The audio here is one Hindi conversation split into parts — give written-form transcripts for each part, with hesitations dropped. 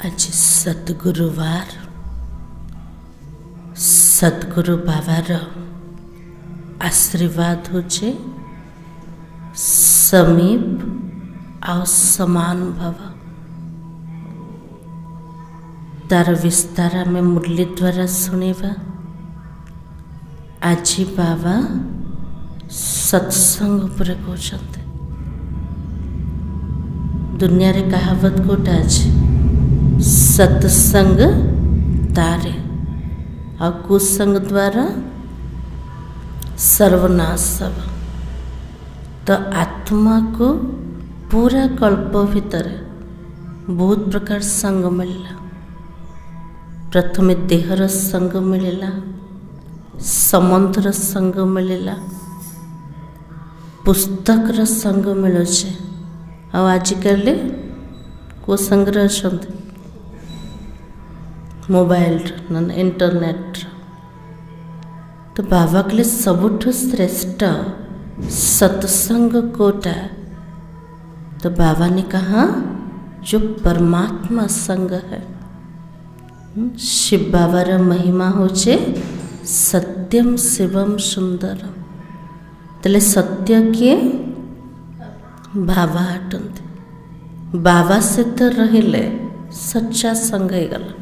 आज सतगुरुवार सतगुरु बाबार आशीर्वाद होचे समीप और समान भाव तार विस्तार में मुरली द्वारा सुनेवा। आज बाबा सत्संग उपरे कहते दुनिया रे कहावत गोटे अच्छे सत्संग तारे और कुसंग द्वारा सर्वनाश सब। तो आत्मा को पूरा कल्प भीतर बहुत प्रकार संग मिलला। प्रथम देहर संग मिलला, समंतर संग मिलला, पुस्तकर संग मिलुचे और आजिकल को संग रही मोबाइल ना इंटरनेट। तो बाबा के लिए सबुठ श्रेष्ठ सत्संग कोटा। तो बाबा ने कहा जो परमात्मा संग है। शिव बाबार महिमा होचे सत्यम शिवम सुंदरम। तले सत्य किए बाबा हटते। बाबा से तो रहिले सच्चा संग ही गला।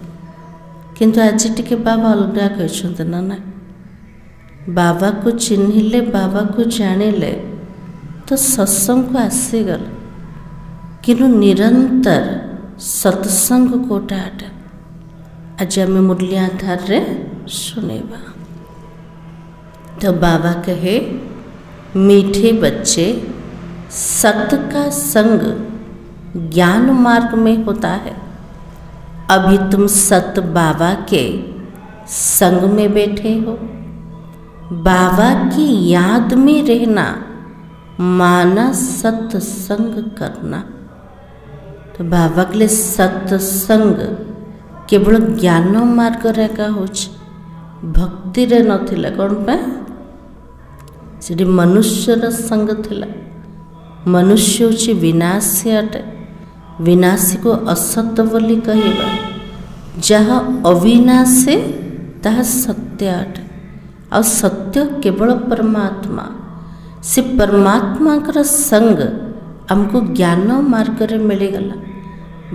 किंतु आज टिके बाबा अलगा कहते ना ना बाबा को चिन्हिले बाबा को जानिले तो सत्संग को आसीगल। किंतु निरंतर सत्संग कोटा आटे आज आम मुरली आधार रे सुनेबा। तो बाबा कहे मीठे बच्चे सत का संग ज्ञान मार्ग में होता है। अभी तुम सत बाबा के संग में बैठे हो। बाबा की याद में रहना माना सत्संग करना। तो बाबा के लिए सत्संग केवल ज्ञान मार्ग रेखा हो भक्ति रे नथिला। कौन पे से मनुष्यर संग थिला। मनुष्य होची विनाशी अटे। विनाशी को असत बोली कहवा। जहाँ अविनाशी ताहा सत्य अटे। और सत्य केवल परमात्मा। से परमात्मा का संग हमको ज्ञान मार्ग रे मिलगला।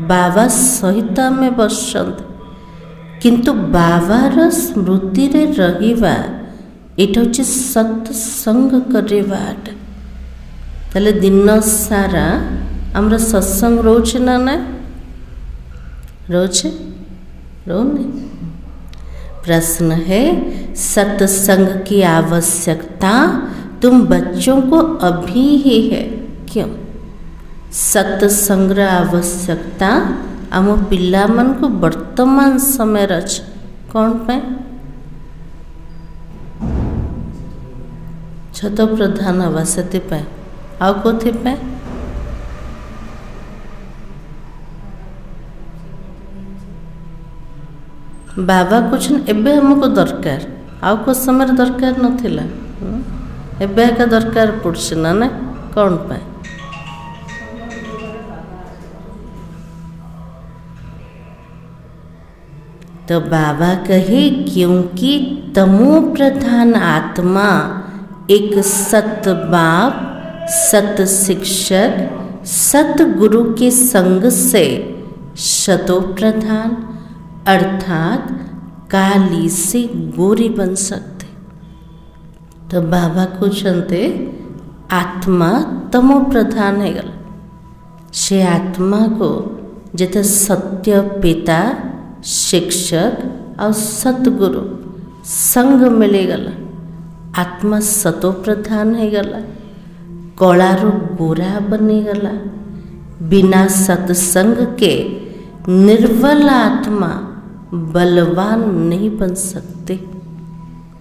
बाबा सहित में बसंत किंतु बाबार स्मृति रे रहिबा एटा होची सत्संग करेबा। ताले दिन सारा हमरा सत्संग रोचे ना ना रोचे रोने। प्रश्न है सत्संग की आवश्यकता तुम बच्चों को अभी ही है। क्यों सत्संग आवश्यकता आम पिला मन को वर्तमान समय रच कौन पे छत प्रधान हवा से आउ कोथि पे बाबा कुछ एबे हमको दरकार आउ को समय दरकार नथिला। एबे का दरकार पड़छ ना ना कौन पे तो बाबा कहे क्योंकि तमो प्रधान आत्मा एक सत बाप सत शिक्षक सत गुरु के संग से शतो प्रधान अर्थात काली से गोरी बन सकते। तो बाबा को चलते आत्मा तमो प्रधान है गल। से आत्मा को जिते सत्य पिता शिक्षक और सतगुरु संग मिलेगला आत्मा सतो प्रधान है गला। कलारू गोरा बनीगला। बिना सत्संग के निर्बल आत्मा बलवान नहीं बन सकते।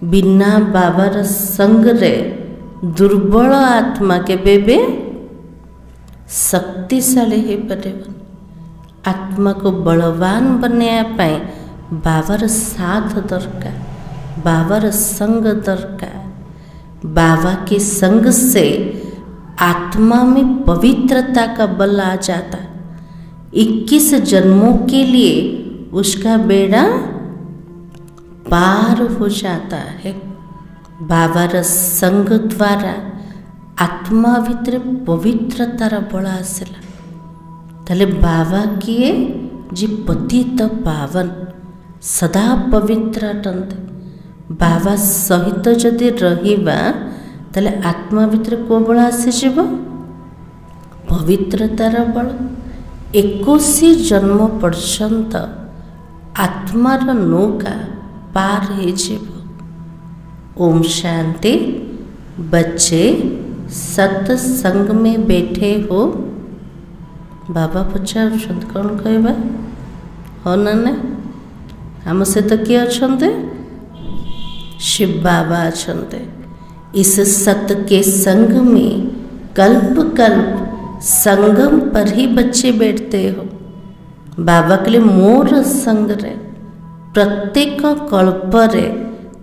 बिना बाबार संग रे दुर्बल आत्मा के बेबे शक्तिशाली हो पारे। आत्मा को बलवान बनने पाए बाबार साथ दरकार बाबार संग दरकार। बाबा के संग से आत्मा में पवित्रता का बल आ जाता। 21 जन्मों के लिए उसका बेड़ा पार हो जाता है। बाबार संग द्वारा आत्मा भितर पवित्रतार बल आसला। ताले बाबा किए जी पतित पावन सदा पवित्र अटंते। बाबा सहित जदि रहिबा ताले आत्मा भितर को बल आसीजिव पवित्रतार बल। 21 जन्म पर्यंत आत्मार नौका पार हो जीव। ओम शांति। बच्चे सत्संग में बैठे हो। बाबा पचार कौन कहबा हो ना ने आम सहित किए अच्छा शिव बाबा अच्छा। इस सत के संग में कल्प कल्प संगम पर ही बच्चे बैठते हो। बाबा के लिए मोर संग रे प्रत्येक कल्प रे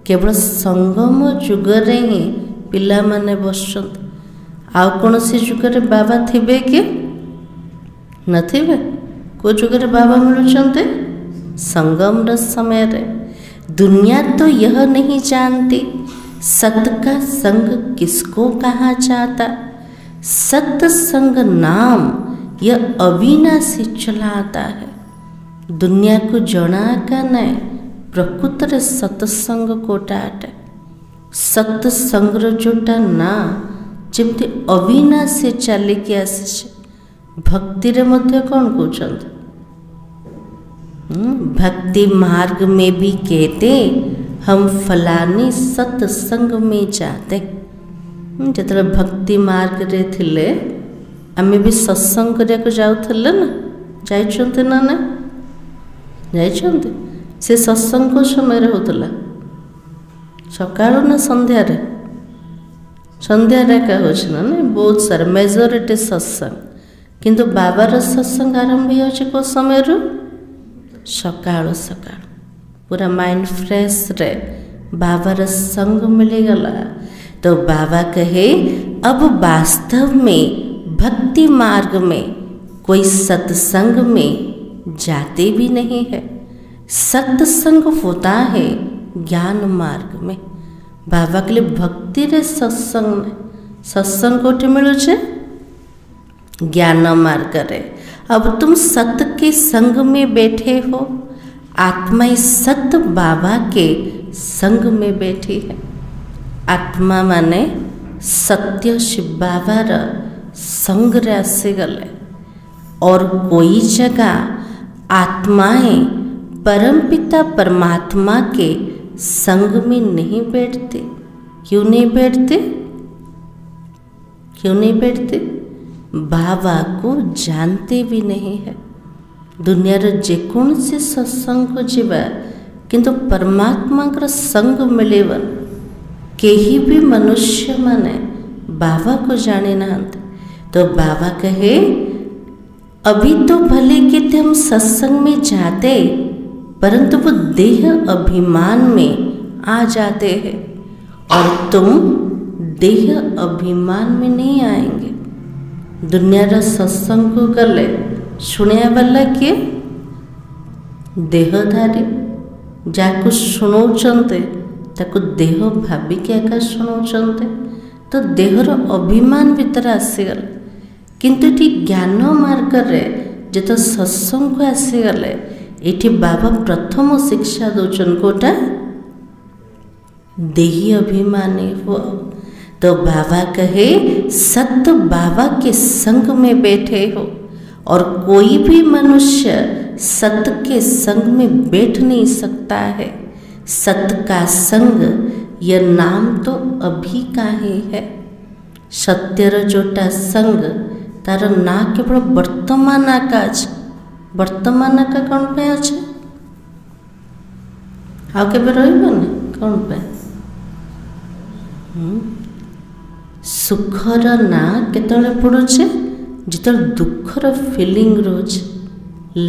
केवल संगम जुगरे ही पिला माने बसुंत। आउ कौन सी जुगरे बाबा थिबे कि नथिबे? को जुगरे बाबा मिलुचंते? संगम र समय रे। दुनिया तो यह नहीं जानती सत का संग किसको कहा जाता। सत्संग नाम यह अविनाशी चलाता है। दुनिया को जଣା का नहीं प्रकृत रे सत्संग कोटाटे। सत्संग जोटा ना जमती अविनाशी चलिकी आसी। भक्ति रे मध्य कौन कहते? भक्ति मार्ग में भी कहते हम फलानी सत्संग में जाते। जिते भक्ति मार्ग रे थिले आमे भी सत्संग करिया को जाउथले ना। जाइछन्ते ना ना जाइछन्ते। से सत्संग को समय रे होतला सकाळ ना संध्या रे। संध्या रे का होछ ना बहुत सारा मेजॉरिटी सत्संग। किंतु बाबार सत्संग आरंभ हो को समय रू सकाळ सकाळ पूरा माइंड फ्रेश रे बाबार संग मिलगला। तो बाबा कहे अब वास्तव में भक्ति मार्ग में कोई सत्संग में जाते भी नहीं है। सत्संग होता है ज्ञान मार्ग में। बाबा के लिए भक्ति रे सत्संग सत्संग कोठे मिलू छे? ज्ञान मार्ग रे। अब तुम सत्य के संग में बैठे हो। आत्मा इस सत्य बाबा के संग में बैठी है। आत्मा माने सत्य शिव बाबार संग रे आसी गले। और कोई जगह आत्माएं परमपिता परमात्मा के संग में नहीं बैठते। क्यों नहीं बैठते? क्यों नहीं बैठते? बाबा को जानते भी नहीं है। दुनिया रे जेकोसी सत्संग को जीवा किंतु परमात्मा का संग मिलेवन केही भी मनुष्य माने बाबा को जाने नहांते। तो बाबा कहे अभी तो भले कि हम सत्संग में जाते परंतु वो देह अभिमान में आ जाते हैं और तुम देह अभिमान में नहीं आएंगे। दुनिया रा सत्संग को गले सुनिया वाला किए देहधारी जाको शुणाउचंते ताको देह भाभी के एका शुणाउचंते। तो देहर अभिमान भीतर आसीगल। किंतु ये ज्ञान मार्ग रे जेतो सत्संग को आसीगले एठी बाबा प्रथम शिक्षा दौचन कोटा देही अभिमानी हो। तो बाबा कहे सत्य बाबा के संग में बैठे हो और कोई भी मनुष्य सत्य के संग में बैठ नहीं सकता है। सत्य का संग यह नाम तो अभी का ही है। सत्यर जोटा संग तार ना केवल वर्तमान आकाश वर्तमान का कौन पे अच्छे आउ के रही कौन पे सुखर ना केतले पड़ुचे जिते दुखर फिलिंग रोचे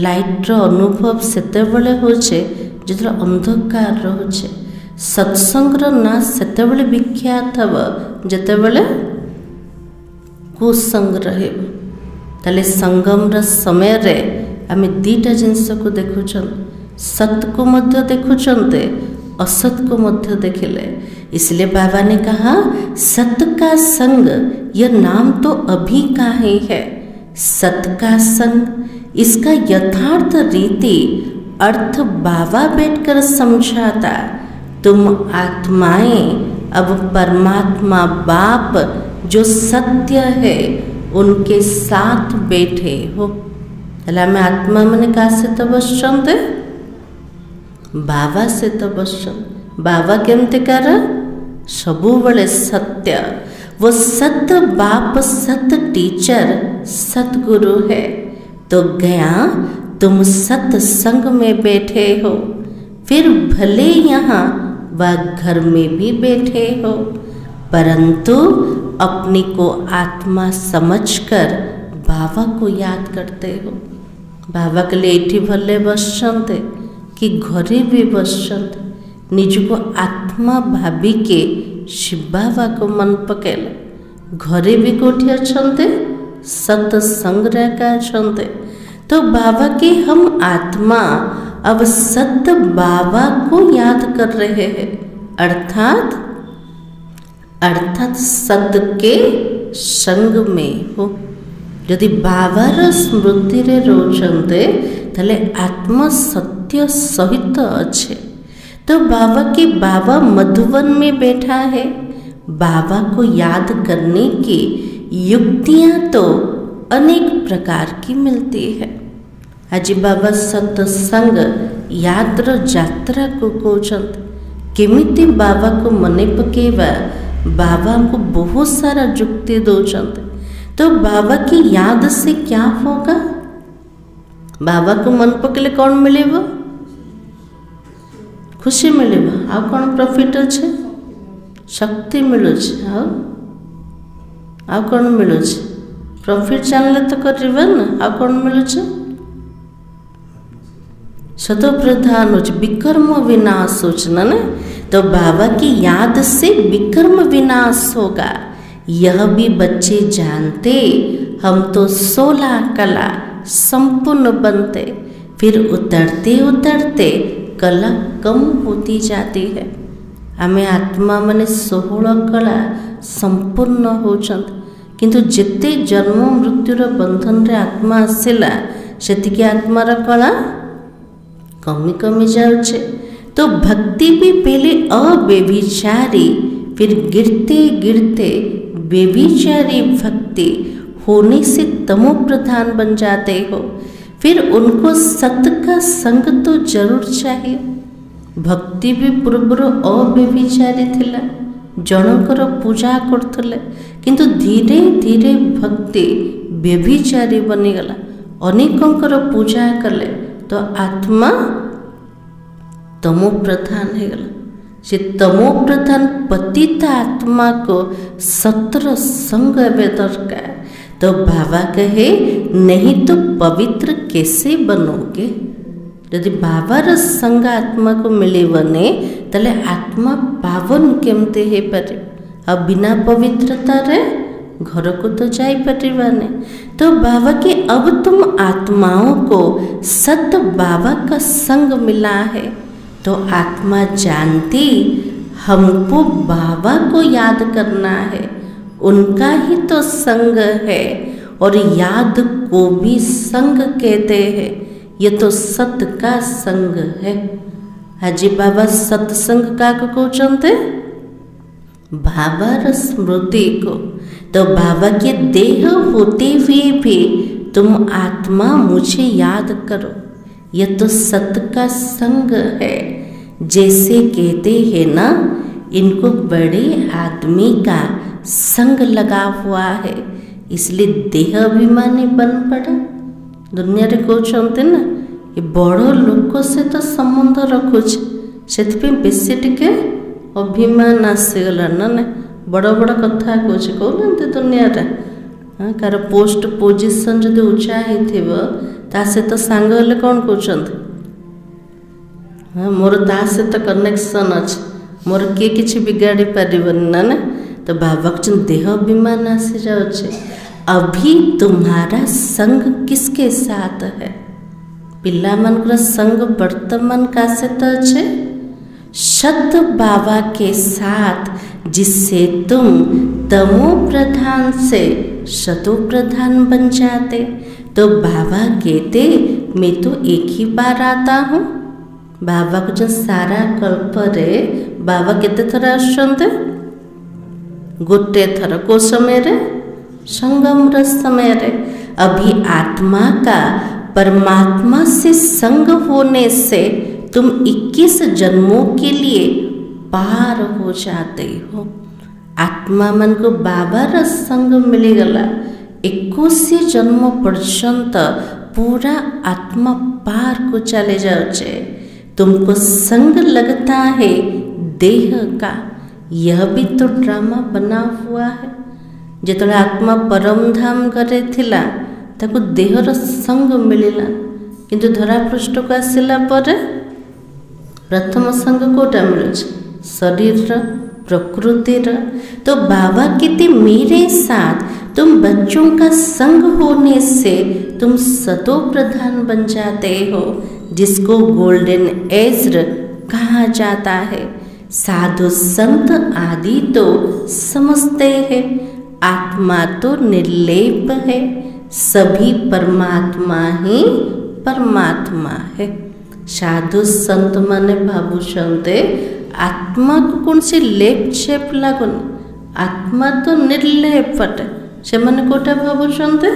लाइट अनुभव सेते बळे होचे जिते अंधकार रोचे। सत्संग ना सेते बळे विख्यात हब जेते बळे कुसंग रहे। ताले संगम र समय रे आमे दीटा जिनस को देखुछन, सत को मध्य देखुछन्ते, असत को मध्य देखिले। इसलिए बाबा ने कहा सत का संग यह नाम तो अभी का ही है। सत का संग इसका यथार्थ रीति अर्थ बाबा बैठकर समझाता। तुम आत्माएं अब परमात्मा बाप जो सत्य है उनके साथ बैठे हो। मैं आत्मा मैंने का सहित बसते बाबा सहित बसन। बाबा केमती कर सबु बड़े सत्य, वो सत्य बाप सत्य टीचर सतगुरु है। तो गया तुम सत्संग में बैठे हो, फिर भले यहाँ व घर में भी बैठे हो, परंतु अपने को आत्मा समझकर बाबा को याद करते हो। बाबा के लिए एठी भले बसते कि घरे भी बसते, निज को आत्मा भाभी के शिव बाबा को मन पकेल। घरे भी कोठी अच्छे सत्संग का अच्छे। तो बाबा के हम आत्मा अब सत्य बाबा को याद कर रहे हैं, अर्थात सत्य के संग में हो। यदि बाबार स्मृति रे रोचंते तले आत्मा सत्य सहित अच्छे। तो बाबा मधुवन में बैठा है। बाबा को याद करने की युक्तियां तो अनेक प्रकार की मिलती है। आज बाबा सत्संग यात्रा को कहते केमिति बाबा को मने पकेवा। बाबा हमको बहुत सारा युक्ति दौरान। तो बाबा की याद से क्या होगा? बाबा को मन पकेले कौन मिलेगा? खुशी मिलेगा। आ कौन प्रॉफिट अच्छे? शक्ति मिलू। आ कौन मिलू? प्रॉफिट जानले तो करवा ना। आ कौन मिलू? सतो प्रधान हो विकर्म विनाश सोचना ना। तो बाबा की याद से विकर्म विनाश होगा। यह भी बच्चे जानते। हम तो 16 कला संपूर्ण बनते, फिर उतरते उतरते कला कम होती जाती है। आमे आत्मा माने 16 कला संपूर्ण होचंत, किंतु जिते जन्म मृत्युर बंधन रे आत्मा आसिला सेतिके आत्मार कला कमी कमी जाउछे। तो भक्ति भी पहले अव्यभिचारी, फिर गिरते गिरते व्यभिचारी भक्ति होने से तमो प्रधान बन जाते हो। फिर उनको सत्य का संग तो जरूर चाहिए। भक्ति भी पूर्वर अव्यभिचारी थिला, जनकर पूजा करथले, किंतु धीरे धीरे भक्ति व्यभिचारी बनीगला। अनेकंकर पूजा कले तो आत्मा तमो प्रधान हो गला। से तमो प्रधान पतित आत्मा को 17 संग दरकार। तो बाबा कहे नहीं तो पवित्र कैसे बनोगे? यदि बाबार संग आत्मा को मिले बने तले आत्मा पावन केमते हे पारे। अब बिना पवित्रता रे घर को तो जाई परिवाने। तो बाबा के अब तुम आत्माओं को सत्य बाबा का संग मिला है। तो आत्मा जानती हमको बाबा को याद करना है, उनका ही तो संग है। और याद को भी संग कहते हैं। ये तो सत्य का संग है। हाजी बाबा सत्संग का को चलते बाबा स्मृति को। तो बाबा के देह होते हुए भी तुम आत्मा मुझे याद करो। यह तो सत्य का संग है। जैसे कहते हैं ना, इनको बड़े आदमी का संग लगा हुआ है, इसलिए देह अभिमानी बन पड़ा। दुनिया रे कहते ना ये बड़ लोक से तो संबंध रखुच, से बेसी टिके अभिमान आसीगला ना। बड़ बड़ कथा कौच कहते दुनिया रे। कार पोस्ट पोजिशन जदि उच्चा होता सहित सांग हेले कौन कहते मोर ता सहित कनेक्शन अच्छे, मोर किए किसी बिगाड़ी पारिबनी ना। तो बाबा कहते देह अभिमान आसी जाऊे। अभी तुम्हारा संग किसके साथ है? पिला मनकर संग वर्तमान का से तो अच्छे सत बाबा के साथ, जिससे तुम तमो प्रधान से सतो प्रधान बन जाते। तो बाबा कहते मैं तो एक ही बार आता हूँ। बाबा को जो सारा कल्प रे बाबा केते थर आसुचंते? गोटे थर। को समय रे? संगम रे समय रे। अभी आत्मा का परमात्मा से संग होने से तुम 21 जन्मों के लिए पार हो जाते हो। आत्मा मन को बाबार संग मिलीगला 21 जन्म पर्यंत पूरा आत्मा पार को चले जाओचे। तुमको संग लगता है देह का, यह भी तो ड्रामा बना हुआ है। जिते आत्मा परम धाम करे थिला ताको देहर संग मिलला, किंतु धरा पृष्ठ को आसिला पर प्रथम संग कोटा मिलुछ? शरीर प्रकृतिर। तो बाबा कहते मेरे साथ तुम बच्चों का संग होने से तुम सतो प्रधान बन जाते हो, जिसको गोल्डन एज कहा जाता है। साधु संत आदि तो समझते हैं आत्मा तो निर्लेप है, सभी परमात्मा ही परमात्मा है। साधु संत माने भावुचंते आत्मा को कौन सी लेप छेप लगुन, आत्मा तो निर्लेप अटे। से माने कोटा भावुचंते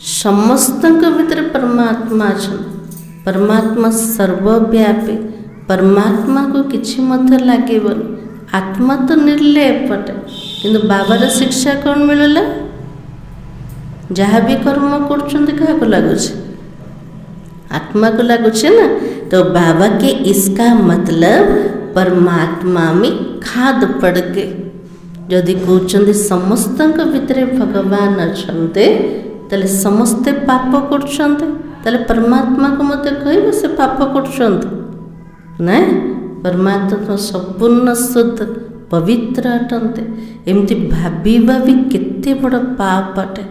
समस्त भीतर परमात्मा छन। परमात्मा सर्वव्यापी, परमात्मा को किछि मध्य लागेबन। आत्मा तो निर्लेप अटे, किंतु बाबार शिक्षा कौन मिलला? जहाँ भी कर्म करछन्ते क्या को लगुछ? आत्मा को लगुछ ना। तो बाबा के इसका मतलब परमात्मा में खाद पड़ गए। जदि कहते समस्त भितर भगवान अच्छे ताले समस्ते पाप कर परमात्मा को मत कह से पाप कर ना। परमात्मा संपूर्ण शुद्ध पवित्र अटंते। एमती भाभी भाभी केते बड़ पाप अटे।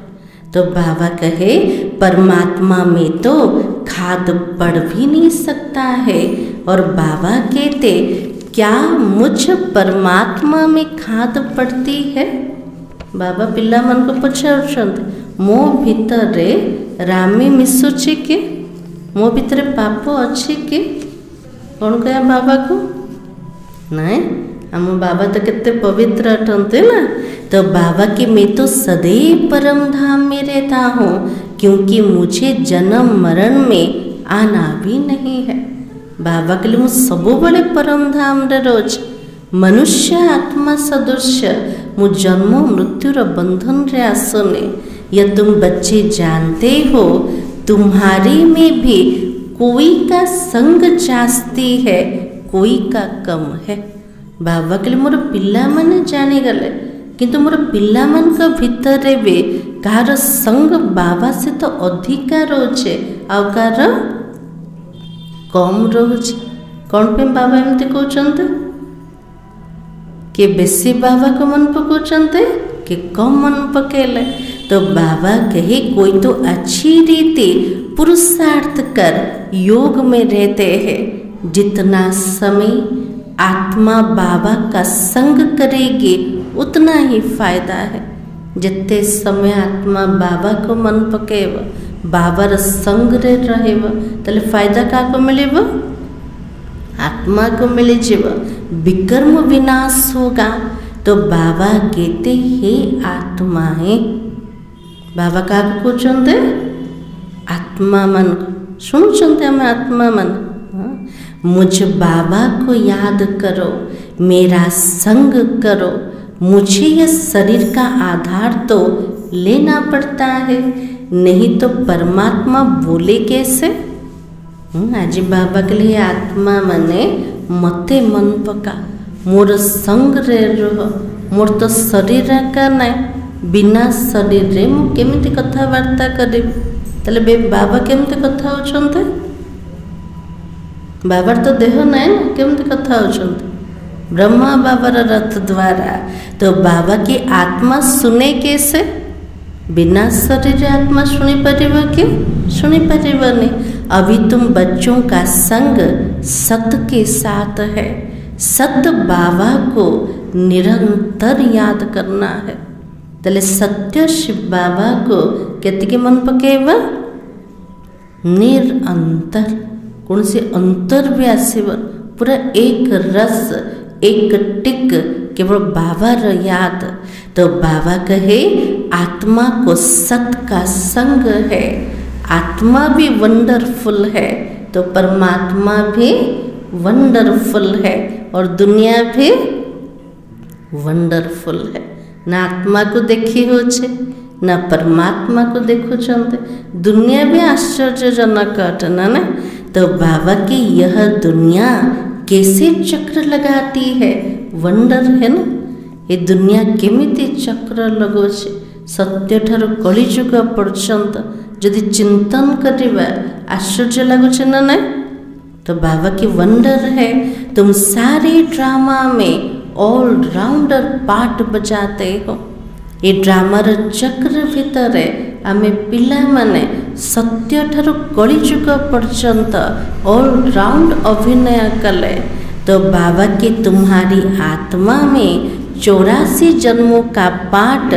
तो बाबा कहे परमात्मा में तो खाद पड़ भी नहीं सकता है। और बाबा कहते क्या मुझ परमात्मा में खाद पड़ती है? बाबा पिला मन को पचार मो भितर रामी मिशुचे के, मो भितर पाप अच्छे के? कौन कह बाबा को? नहीं, हम बाबा तो कितने पवित्र अटंते ना। तो बाबा के मैं तो सदैव परम धाम में रहता हूँ, क्योंकि मुझे जन्म मरण में आना भी नहीं है। बाबा के लिए मुझे सबो बड़े परम धाम रे रोज मनुष्य आत्मा सदृश मु जन्म मृत्युर बंधन रे आसने। यह तुम बच्चे जानते हो तुम्हारी में भी कोई का संग जास्ती है, कोई का कम है। बाबा के लिए मोर पिला माने जानी गले, किंतु मोर पिला मन का भीतर भी कार संग बाबा से तो अधिका रोचे आउ कार कम रोचे। कौन पे बाबा एमती कहते कि बेसी बाबा को मन पकाते कि कम मन पकेले? तो बाबा कहे कोई तो अच्छी रीति पुरुषार्थ कर योग में रहते हैं। जितना समय आत्मा बाबा का संग करेगी उतना ही फायदा है। जितने समय आत्मा बाबा को मन पकेव, बाबर संग रे रहेव, तले फायदा का को मिलेव? आत्मा को मिले जीव। विकर्म विनाश होगा। तो बाबा कहते हे आत्मा है। बाबा का कहते आत्मा मन शुणुचंते हमें आत्मा मन। मुझ बाबा को याद करो, मेरा संग करो। मुझे यह शरीर का आधार तो लेना पड़ता है, नहीं तो परमात्मा बोले कैसे? आज बाबा के लिए आत्मा मने मते मन पका, मोर संग रे रह। मोर तो शरीर का ना, बिना शरीर रे मु केमिति कथबार्ता करी? तले बे बाबा केमिति कथा होचंते? बाबार तो देह ना, केमिति कथा होचंते? ब्रह्मा बाबार रथ द्वारा। तो बाबा की आत्मा सुने कैसे? बिना शरीर आत्मा शुणी पारिबो कि? सुनी पारिबनी। अभी तुम बच्चों का संग सत्य के साथ है, सत्य बाबा को निरंतर याद करना है। तले सत्य शिव बाबा को केतिके मन पकेबा निरंतर, कौन से अंतर भी आसीब, पूरा एक रस एक टिक केवल बाबा र याद। तो बाबा कहे आत्मा को सत्य का संग है, आत्मा भी वंडरफुल है तो परमात्मा भी वंडरफुल है और दुनिया भी वंडरफुल है। ना आत्मा को देखी हो छे ना परमात्मा को देखो चलते, दुनिया भी आश्चर्यजनक अटे ना। तो बाबा की यह दुनिया कैसे चक्र लगाती है, वंडर है ना। ये दुनिया केमिति चक्र लगो छे, सत्य ठार कलिजुग पर्यंत यदि चिंतन करिबा आश्चर्य लगुचे ना ना। तो बाबा की वंडर है, तुम सारे ड्रामा में ऑल राउंडर पार्ट बजाते हो। ये ड्रामार चक्र भितर आमे पिला माने सत्य ठार कलिजुग पर्यंत ऑल राउंड अभिनय कले। तो बाबा की तुम्हारी आत्मा में 84 जन्मों का पाठ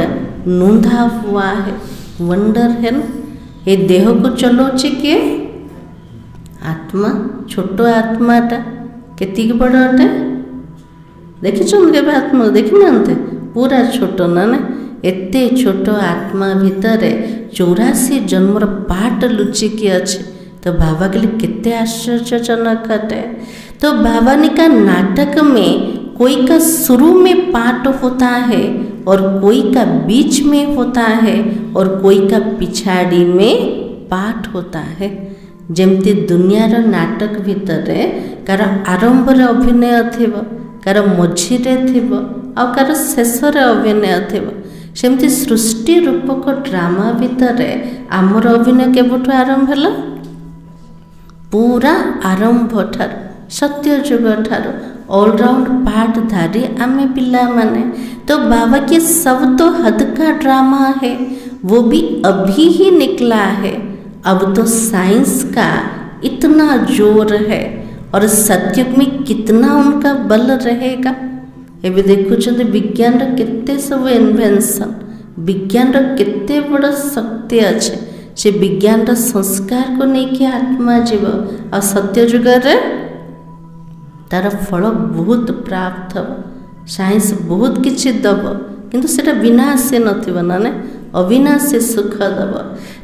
नूंधा हुआ है, वंडर है ना। ये देह को चलोचे के आत्मा, छोटो आत्माटा केतिक बड़ अटे देखिछन के आत्मा देखि नांते, पूरा छोटो ना ना। एते छोटो आत्मा भितर 84 जन्मर पाठ लुचिकी अच्छे। तो बाबा के लिए कितने आश्चर्यजनक अटे। तो बाबा ने का नाटक में कोई का शुरू में पाठ होता है और कोई का बीच में होता है और कोई का पिछाड़ी में पाठ होता है। जमती दुनियार नाटक भितर कार आरंभ रे अभिनय थिबो, कार मझिरे थिबो और कार शेष रे अभिनय थिबो। सेमती सृष्टि रूपक ड्रामा भितर आमर अभिनय केबठु आरंभ हला, पूरा आरंभ ठार सत्य जुग ठार ऑलराउंड पार्ट धारी आमे पिला माने। तो बाबा के सब तो हद का ड्रामा है, वो भी अभी ही निकला है। अब तो साइंस का इतना जोर है और सत्युग में कितना उनका बल रहेगा। एबे देखुछन्ते विज्ञान केते सब इन्वेंशन, विज्ञान केते बड़ शक्ति अच्छे। से विज्ञान संस्कार को लेकिन आत्मा जीव और सत्य जुग तार फल बहुत प्राप्त हो। साइंस बहुत किछि दब किंतु सेटा विनाशी नथिबो ना, अविनाशी सुख दब।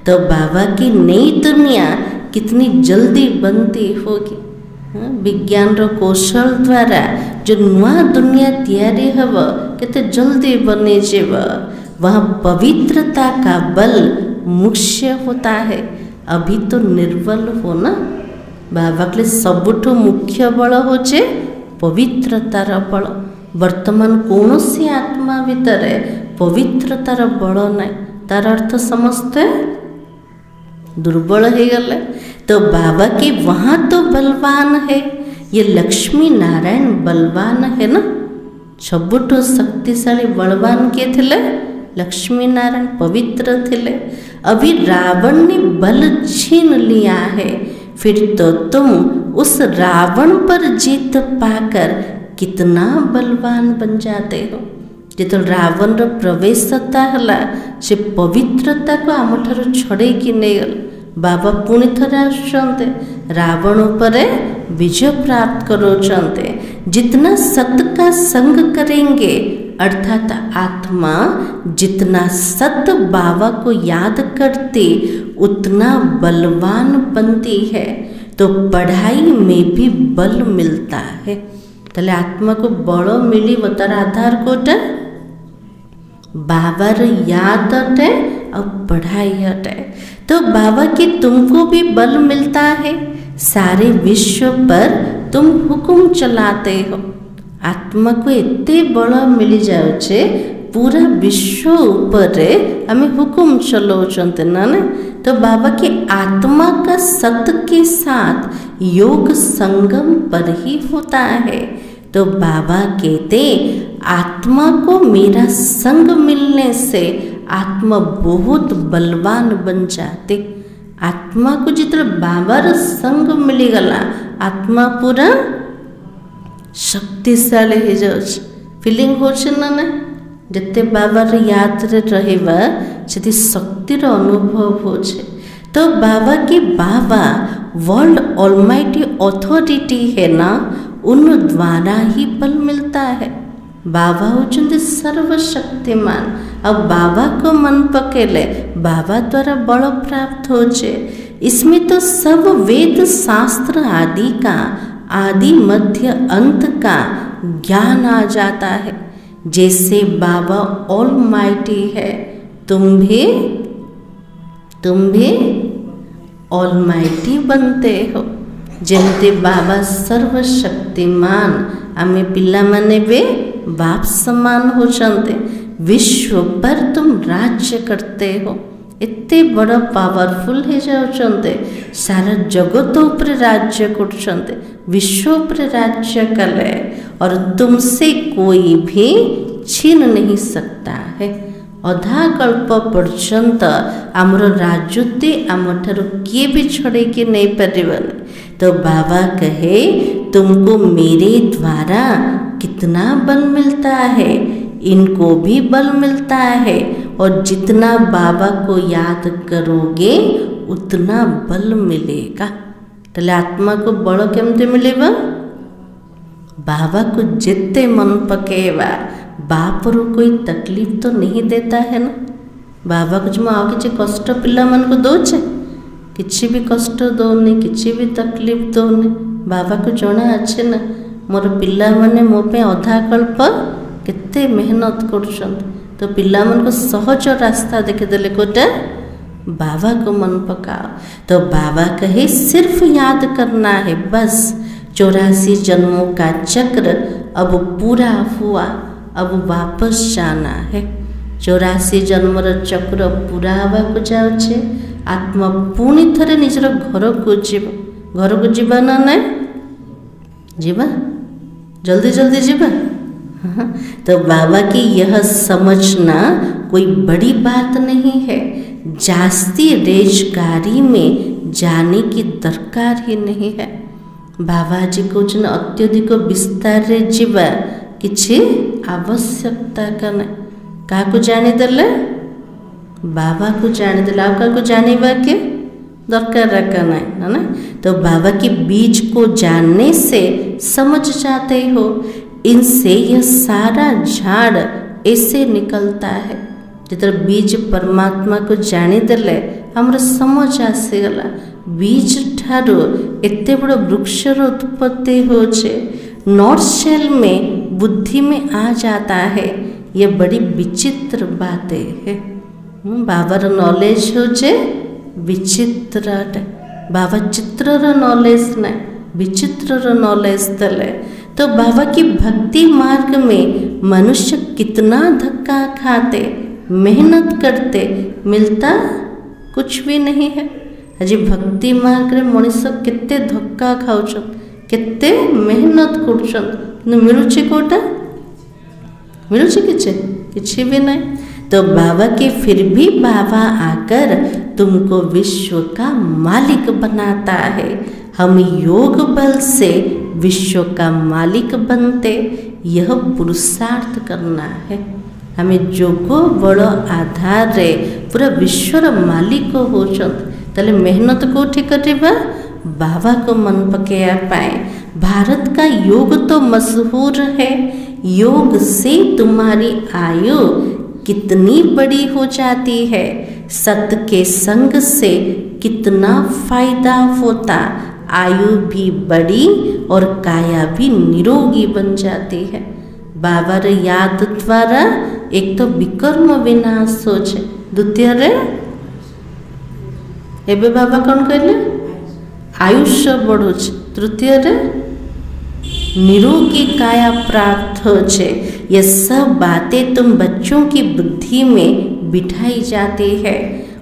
तो बाबा की नई दुनिया कितनी जल्दी बनती होगी। विज्ञान रो कौशल द्वारा जो नुआ दुनिया तैयारी हब केते जल्दी बने जीव। वहाँ पवित्रता का बल मुख्य होता है। अभी तो निर्बल हो ना, बाबा के सबुठ मुख्य बल होचे पवित्रतार बल। वर्तमान कौन सी आत्मा भितर पवित्रतार बल ना, तार अर्थ समझते दुर्बल हो गले। तो बाबा के वहाँ तो बलवान है, ये लक्ष्मी नारायण बलवान है ना। सबुठ शक्तिशाली बलवान के थिले लक्ष्मी नारायण, पवित्र थिले। अभी रावण ने बल छीन लिया है, फिर तो तुम उस रावण पर जीत पाकर कितना बलवान बन जाते हो। जो रावण रो प्रवेशता हला से पवित्रता को आम ठार छड़े कि नहीं गल। बाबा पुणी थरे आसुचंते रावण पर विजय प्राप्त करोचंते। जितना सत्य का संग करेंगे अर्थात आत्मा जितना सत्य बाबा को याद करती उतना बलवान बनती है। तो पढ़ाई में भी बल मिलता है। तले आत्मा को बल मिली तार आधार कोटा बाबार याद अटे और पढ़ाई अटे। तो बाबा की तुमको भी बल मिलता है, सारे विश्व पर तुम हुकुम चलाते हो। आत्मा को एते बल मिल जाउचे पूरा विश्व ऊपर हमें हुकुम चलाउचंते ना। तो बाबा की आत्मा का सत्य के साथ योग संगम पर ही होता है। तो बाबा कहते आत्मा को मेरा संग मिलने से आत्मा बहुत बलवान बन जाते। आत्मा को जिते बाबार संग मिलीगला आत्मा पूरा शक्तिशाली हो जाउछ। फीलिंग होछ ना ना जिते बाबार याद रे रहबा सेति शक्तिर अनुभव होछे। तो बाबा की बाबा वर्ल्ड ऑलमाइटी अथॉरिटी है ना, उन द्वारा ही बल मिलता है। बाबा होचंदी सर्वशक्तिमान। अब बाबा को मन पकेले बाबा द्वारा बल प्राप्त होचे। इसमें तो सब वेद शास्त्र आदि का आदि मध्य अंत का ज्ञान आ जाता है। जैसे बाबा ऑलमाइटी है, तुम भी ऑलमाइटी बनते हो। जेमते बाबा सर्वशक्तिमान, आमे पिला माने बे बाप समान होचंते। विश्व पर तुम राज्य करते हो। एते बड़ पावरफुल हो जाउचंते, सारा जगत ऊपर राज्य करचंते, विश्व ऊपर राज्य कले और तुमसे कोई भी छीन नहीं सकता है। अधा कल्प पर्यंत आमर राजत्व आम ठार किए भी छड़े के नहीं पारिबन। तो बाबा कहे तुमको मेरे द्वारा कितना बल मिलता है, इनको भी बल मिलता है। और जितना बाबा को याद करोगे उतना बल मिलेगा। तले आत्मा को बल केमते मिलेगा? बाबा को जिते मन पकेवा, बाप रो कोई तकलीफ तो नहीं देता है ना। बाबा को जो आउ कि कष्ट पिला मन को दौचे, किसी भी कष्ट दौनी, किसी भी तकलीफ दौनी। बाबा को जना अच्छे ना मोर पिला माने मो पे अधा कल्प केते मेहनत कर। तो पिला मन को सहज रास्ता देखेदेले कोटा बाबा को मन पकाओ। तो बाबा कहे सिर्फ याद करना है बस। 84 जन्मों का चक्र अब पूरा हुआ, अब वापस जाना है। 84 जन्मर चक्र पूरा हवा को जाउछे। आत्मा पुणी थरे निजर घर को जीव, घर को जीवा ना ना जीवा, जल्दी जल्दी जीवा। तो बाबा की यह समझना कोई बड़ी बात नहीं है। जास्ती रेजगारी में जाने की दरकार ही नहीं है। बाबा जी कहते अत्यधिक विस्तार रे जीवा किछि आवश्यकता का नहीं। क्या को जानीदेले? बाबा को जानीदेले। आ क्या को जानिबा के दरकार रखा नहीं ना। तो बाबा के बीज को जानने से समझ जाते हो, इनसे यह सारा झाड़ ऐसे निकलता है। जितर बीज परमात्मा को जानीदेले हमर समझ आसीगला। बीज ठारो एते बड़ वृक्षर उत्पत्ति होचे। नॉर्थ शेल में बुद्धि में आ जाता है। ये बड़ी विचित्र बातें है। बाबार नॉलेज होचे विचित्र। बाबा चित्रर नॉलेज नहीं, विचित्रर नॉलेज दले। तो बाबा की भक्ति मार्ग में मनुष्य कितना धक्का खाते, मेहनत करते, मिलता कुछ भी नहीं है। आज भक्ति मार्ग रे मनीष केते धक्का खाउछन, केते मेहनत करछन, मिलुछि कोटा? मिलुछि किछि भी नहीं। तो बाबा के फिर भी बाबा आकर तुमको विश्व का मालिक बनाता है। हम योग बल से विश्व का मालिक बनते, यह पुरुषार्थ करना है। हमें जोगो बड़ आधार रे पूरा विश्वर मालिक होचन। तले मेहनत कोठी करिबा? बाबा को मन पकेया पाए। भारत का योग तो मशहूर है। योग से तुम्हारी आयु कितनी बड़ी हो जाती है, सत्य के संग से कितना फायदा होता। आयु भी बड़ी और काया भी निरोगी बन जाती है। बाबा रे याद द्वारा एक तो विकर्म विनाश होचे, द्वितीय रे एबे बाबा कौन कहले आयुष्य बढ़ुचे, तृतीय रे निरोगी काया प्राप्त होचे। ये सब बातें तुम बच्चों की बुद्धि में बिठाई जाती है।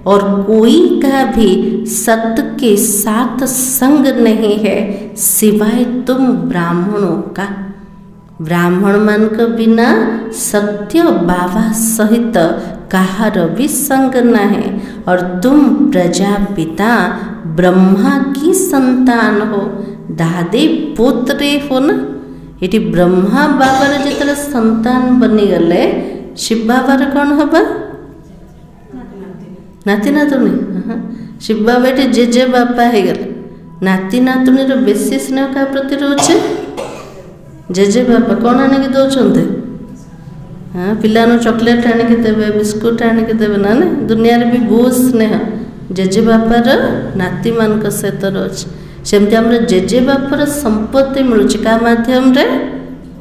और कोई का भी सत्य के साथ संग नहीं है सिवाय तुम ब्राह्मणों का। ब्राह्मण मन के बिना सत्य बाबा सहित काहार भी संग नहीं, और तुम प्रजापिता ब्रह्मा की संतान हो। दादे पुत्रे हो ना, ये ब्रह्मा बाबार जिते संतान बनीगले शिव बाबार कौन हबा? नाती नातुणी। शिव बाबा ये जेजे बापा हो गले। नाती नातुणी बेसी स्नेह क्या प्रति रोचे? जेजे बापा कौन आनिक दौरान? हाँ, पिला चॉकलेट आनिक देवे, बिस्कुट आनिक देवे ना। दुनिया भी बहुत स्नेह जेजे बापार नाती मान सहित रोचे। सेमती आम जेजे बापार संपत्ति मिलूँ क्या माध्यम रे?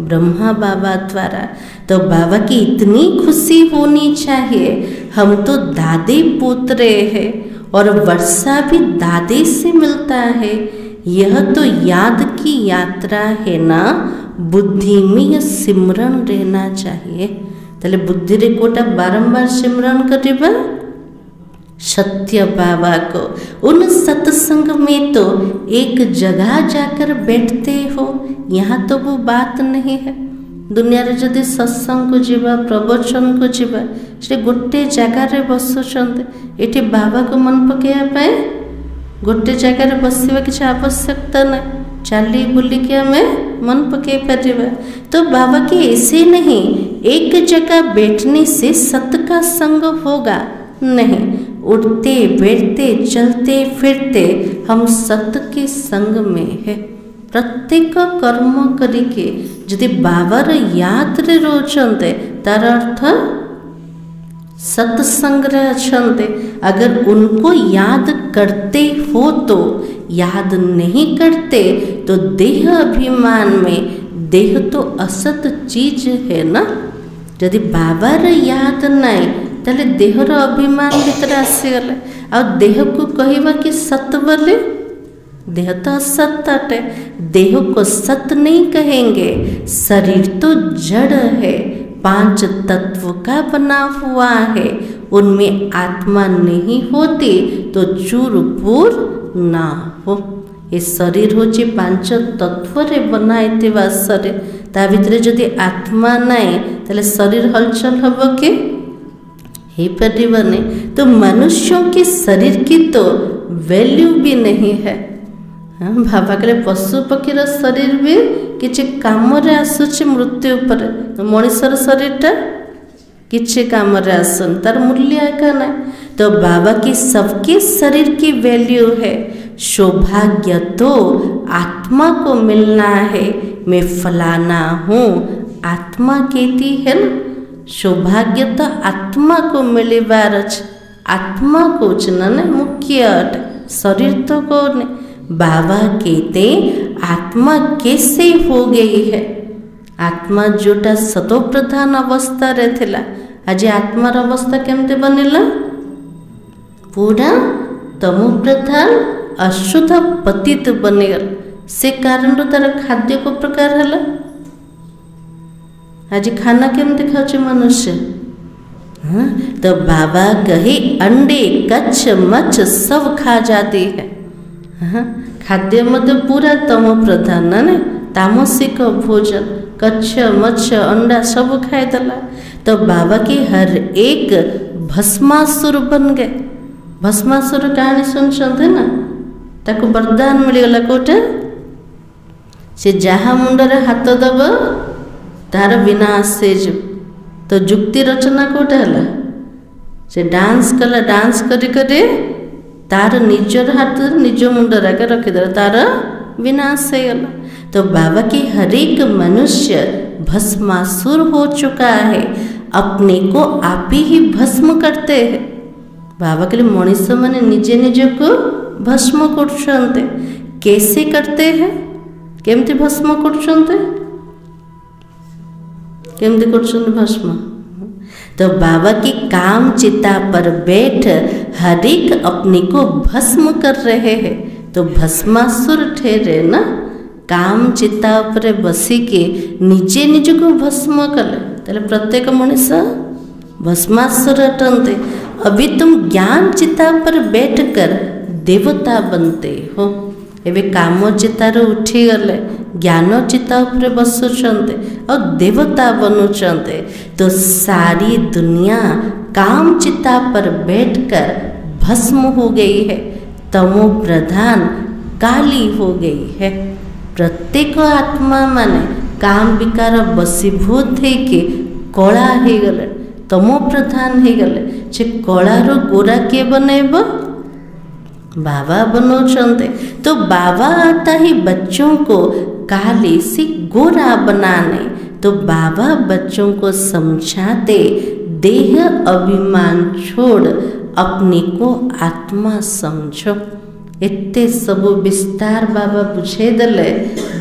ब्रह्मा बाबा द्वारा। तो बाबा की इतनी खुशी होनी चाहिए। हम तो दादे पुत्र हैं और वर्षा भी दादे से मिलता है। यह तो याद की यात्रा है ना, बुद्धि में यह सिमरन रहना चाहिए। ताले बुद्धि रे कोटा बारंबार सिमरन करिबा सत्य बाबा को। उन सत्संग में तो एक जगह जाकर बैठते हो, यहाँ तो वो बात नहीं है। दुनिया रे जदि सत्संग को जीवा, प्रवचन को जीवा, से गोटे जगार बसुंट। ये बाबा को मन पकड़ा गोटे जगार बसवा किसी आवश्यकता ना, चली बुलिक आम मन पकई पार। तो बाबा के ऐसे नहीं एक जगह बैठने से सत का संग होगा नहीं। उठते बैठते चलते फिरते हम सत के संग में है। प्रत्येक कर्म करिके यदि बाबार याद रे रोचंते तार अर्थ सत्संग रे अछंते। अगर उनको याद करते हो तो, याद नहीं करते तो देह अभिमान में, देह तो असत चीज है ना। यदि बाबार याद नहीं ताले देहर अभिमान भीतर आसीगले। आ देह को कहवा कि सत बोले, देह तो असत अटे। देह को सत नहीं कहेंगे। शरीर तो जड़ है, 5 तत्व का बना हुआ है। उनमें आत्मा नहीं होती तो चूर पूर ना हो। ये शरीर हूँ 5 तत्व रे बनाई शरीर, ता भितर जदि आत्मा नाई ताले शरीर हलचल हम के ही पारिबनी। तो मनुष्यों के शरीर की तो वैल्यू भी नहीं है। हाँ, भावा कले पशु पक्षीर शरीर भी किसी काम रे आसुची मृत्यु पर। मनुष्यर शरीरटा किसी काम रे आसन, तार मूल्य का ना। तो बाबा की सबके शरीर की वैल्यू है। सौभाग्य तो आत्मा को मिलना है, मैं फलाना हूँ आत्मा कहती है ना। सौभाग्य तो आत्मा को मिले बार, आत्मा को चुना मुख्य शरीर तो कौन। बाबा कहते आत्मा कैसे हो गई है। आत्मा जोटा सतो प्रधान अवस्था रे थिला, आज आत्मार अवस्था केमते बनिला? पूरा तमो प्रधान अशुद्ध पतित बनेगल। से कारण तार खाद्य को प्रकार है। आज खाना केमते खाऊचे मनुष्य? हाँ, तो बाबा कहे अंडे कच्छ मच्छ सब खा जाती है। हाँ, खाद्य मध्य पूरा तमो प्रधान ना, तामसिक भोजन कच्छ मच्छ अंडा सब खाई दला। तो बाबा की हर एक भस्मासुर बन गए। भस्मासुर कहानी सुनते ना, ताको वरदान मिलगला कोटे से जहाँ मुंडरे हाथ दब तार विनाश से जो। तो जुक्ति रचना कोटे हला से डांस कला, डांस करी करी तार निजर हाथ निज मुंडर आगे रखीदे, तार विनाश हो गला। तो बाबा की हर एक मनुष्य भस्मासुर हो चुका है, अपने को आप ही भस्म करते हैं। बाबा के लिए मनीष मैंने निजे निजे को भस्म करते। कैसे करते हैं? केमती भस्म करते? केमती करते भस्म? तो बाबा की काम चिता पर बैठ हर एक अपने को भस्म कर रहे हैं। तो भस्मासुर ठहरे ना, काम चिता पर बसिके निजे निज को भस्म कले ताले प्रत्येक मनीष भस्मासुर अटंते। अभी तुम ज्ञान चिता पर बैठकर देवता बनते हो। एवं काम चितार उठी गले ज्ञान चिता उपरे बसुंट और देवता बनुंट। तो सारी दुनिया काम चिता पर बैठकर भस्म हो गई है, तमो प्रधान काली हो गई है। प्रत्येक आत्मा माने काम विकार बसीभूत होके कला हो गले, तमो प्रधान हो गले। से कलार गोरा किए बनैब? बाबा बनाउछन्ते। तो बाबा आता ही बच्चों को काले से गोरा बनाने। तो बाबा बच्चों को समझाते देह अभिमान छोड़ अपने को आत्मा समझो। एते सब विस्तार बाबा बुझेदेले।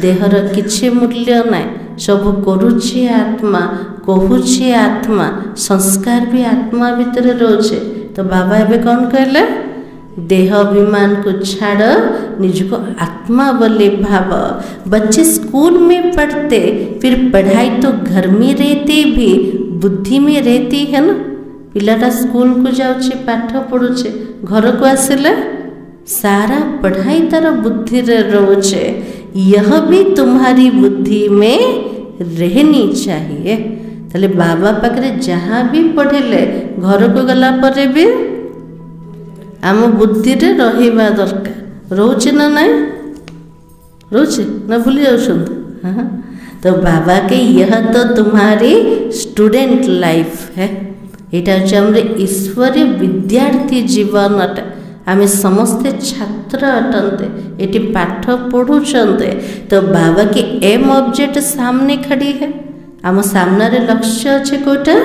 देहर किछि मूल्य नाई, सब करुछे आत्मा, कहूछे आत्मा, संस्कार भी आत्मा भितर रोचे। तो बाबा एबे कौन कहले? देह अभिमान को छाड़, निज को आत्मा बोले भाव। बच्चे स्कूल में पढ़ते, फिर पढ़ाई तो घर में रहते भी बुद्धि में रहती है ना। पिलाटा स्कूल को जाउछे, पाठ पढ़ुछे, घर को आसिले सारा पढ़ाई तार बुद्धि रे रोचे। यह भी तुम्हारी बुद्धि में रहनी चाहिए। ताले बाबा पाखरे जहाँ भी पढ़ेले घर को गला पर भी आम बुद्धि रे रहिबा दरकार। रोचे ना नाई? रोचे ना भूली जाउछन्ते? हाँ। तो बाबा के यह तो तुम्हारी स्टूडेंट लाइफ है। एटा हচ্ছে हमरे ईश्वरीय विद्यार्थी जीवन अटे। आमे समस्ते छात्र अटंते, एटी पाठ पढ़ुचंते। तो बाबा के एम ऑब्जेक्ट सामने खड़ी है। आम सामने रे लक्ष्य अच्छे कोटा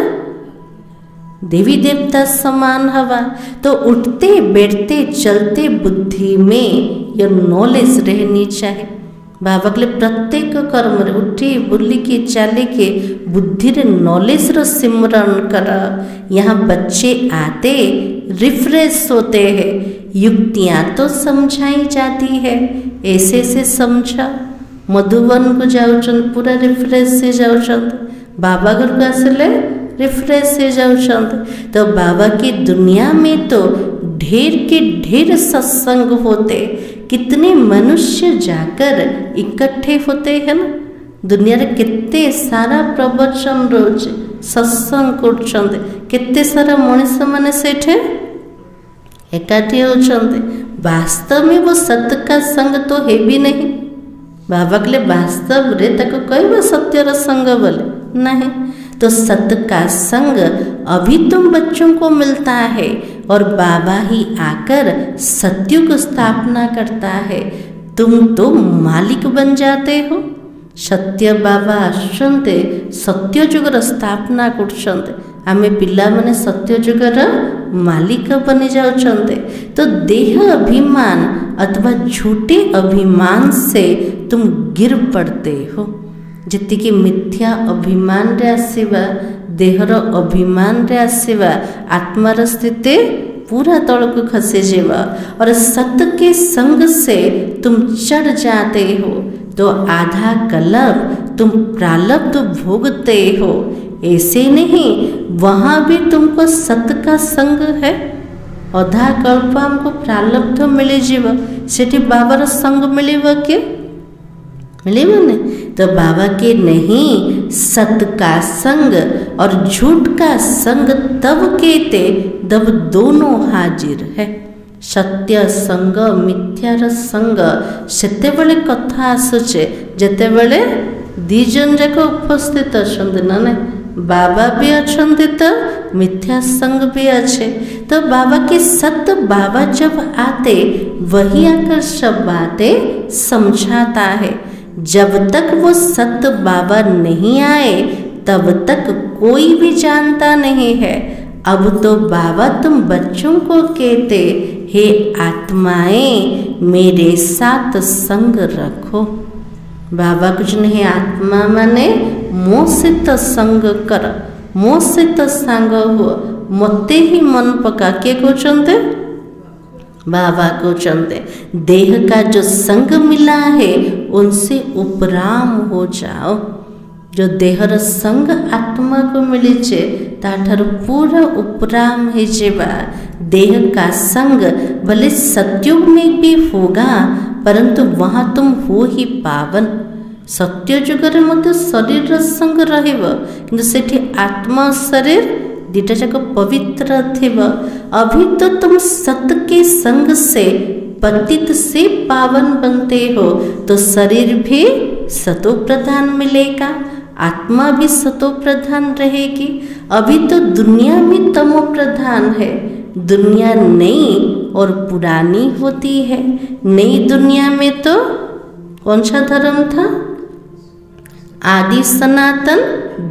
देवी देवता समान हवा। तो उठते बैठते चलते बुद्धि में यह नॉलेज रहनी चाहिए। बाबा के प्रत्येक कर्म रे उठी बुली के चाले के बुद्धि रे नॉलेज रो सिमरन कर। यहाँ बच्चे आते रिफ्रेश होते हैं। युक्तियाँ तो समझाई जाती है, ऐसे से समझा। मधुबन को जाउछन पूरा रिफ्रेश से जाउछन। बाबा घर को आसले रिफ्रेश से जाउछन। तो बाबा की दुनिया में तो ढेर के ढेर सत्संग होते। कितने मनुष्य जाकर इकट्ठे होते हैं ना। दुनिया रे कितने सारा प्रवचन रोज सत्संग करछन्ते। कितने सारा मनुष्य माने सेठे एकाठी होछन्ते। वास्तव में वो सत्य का संग तो है भी नहीं। बाबा के लिए वास्तव रे ताको कहबा सत्यर संग बोले नहीं। तो सत्य का संग अभी तुम बच्चों को मिलता है और बाबा ही आकर सत्युग स्थापना करता है। तुम तो मालिक बन जाते हो। सत्य बाबा आसुचन्ते सत्ययुगर स्थापना करछन्ते। आमे पिला माने सत्ययुगर मालिक बनी जाउछन्ते। तो देह अभिमान अथवा झूठे अभिमान से तुम गिर पड़ते हो। जितिकी मिथ्या अभिमान रे आसीबा, देहर अभिमान रे आसीबा, आत्मार स्थिति पूरा तल को खसे जेवा। और सत्य के संग से तुम चढ़ जाते हो। तो आधा कल्प तुम प्रारब्ध भोगते हो। ऐसे नहीं, वहाँ भी तुमको सत्य का संग है। अधा कल्प हमको प्रारब्ध मिले जीव, सेठी बाबार संग मिलेगा के मिलेगा नहीं। तो बाबा के नहीं, सत्य का संग और झूठ का संग तब केते जब दोनों हाजिर है। सत्य संग मिथ्यार संग सेतेबेले कथा आसुचे जेतेबेले दीजन जाक उपस्थित अछन्ते ना ना। बाबा भी अछन्ते तो मिथ्या संग भी अच्छे। तो बाबा के सत्य बाबा जब आते वही आकर सब बातें समझाता है। जब तक वो सत्य बाबा नहीं आए तब तक कोई भी जानता नहीं है। अब तो बाबा तुम बच्चों को कहते, हे आत्माएं मेरे साथ संग रखो। बाबा कुछ नहीं, आत्मा माने मो सहित संग कर, मो सहित सांग हो, मते ही मन पका। के कहते? बाबा कहते देह का जो संग मिला है उनसे उपराम हो जाओ। जो देहर संग आत्मा को मिलीचे ताठार पूरा उपराम है जेबा। देह का संग भले सत्युग में भी होगा परंतु वहाँ तुम हो ही पावन। सत्य जुगर मध्य शरीर संग रहब किंतु सेठी आत्मा शरीर दुटा जाक पवित्र थिब। अभी तो तुम सत के संग से पतित से पावन बनते हो, तो शरीर भी सतो प्रधान मिलेगा, आत्मा भी सतो प्रधान रहेगी। अभी तो दुनिया भी तमो प्रधान है। दुनिया नई और पुरानी होती है। नई दुनिया में तो कौन सा धर्म था? आदि सनातन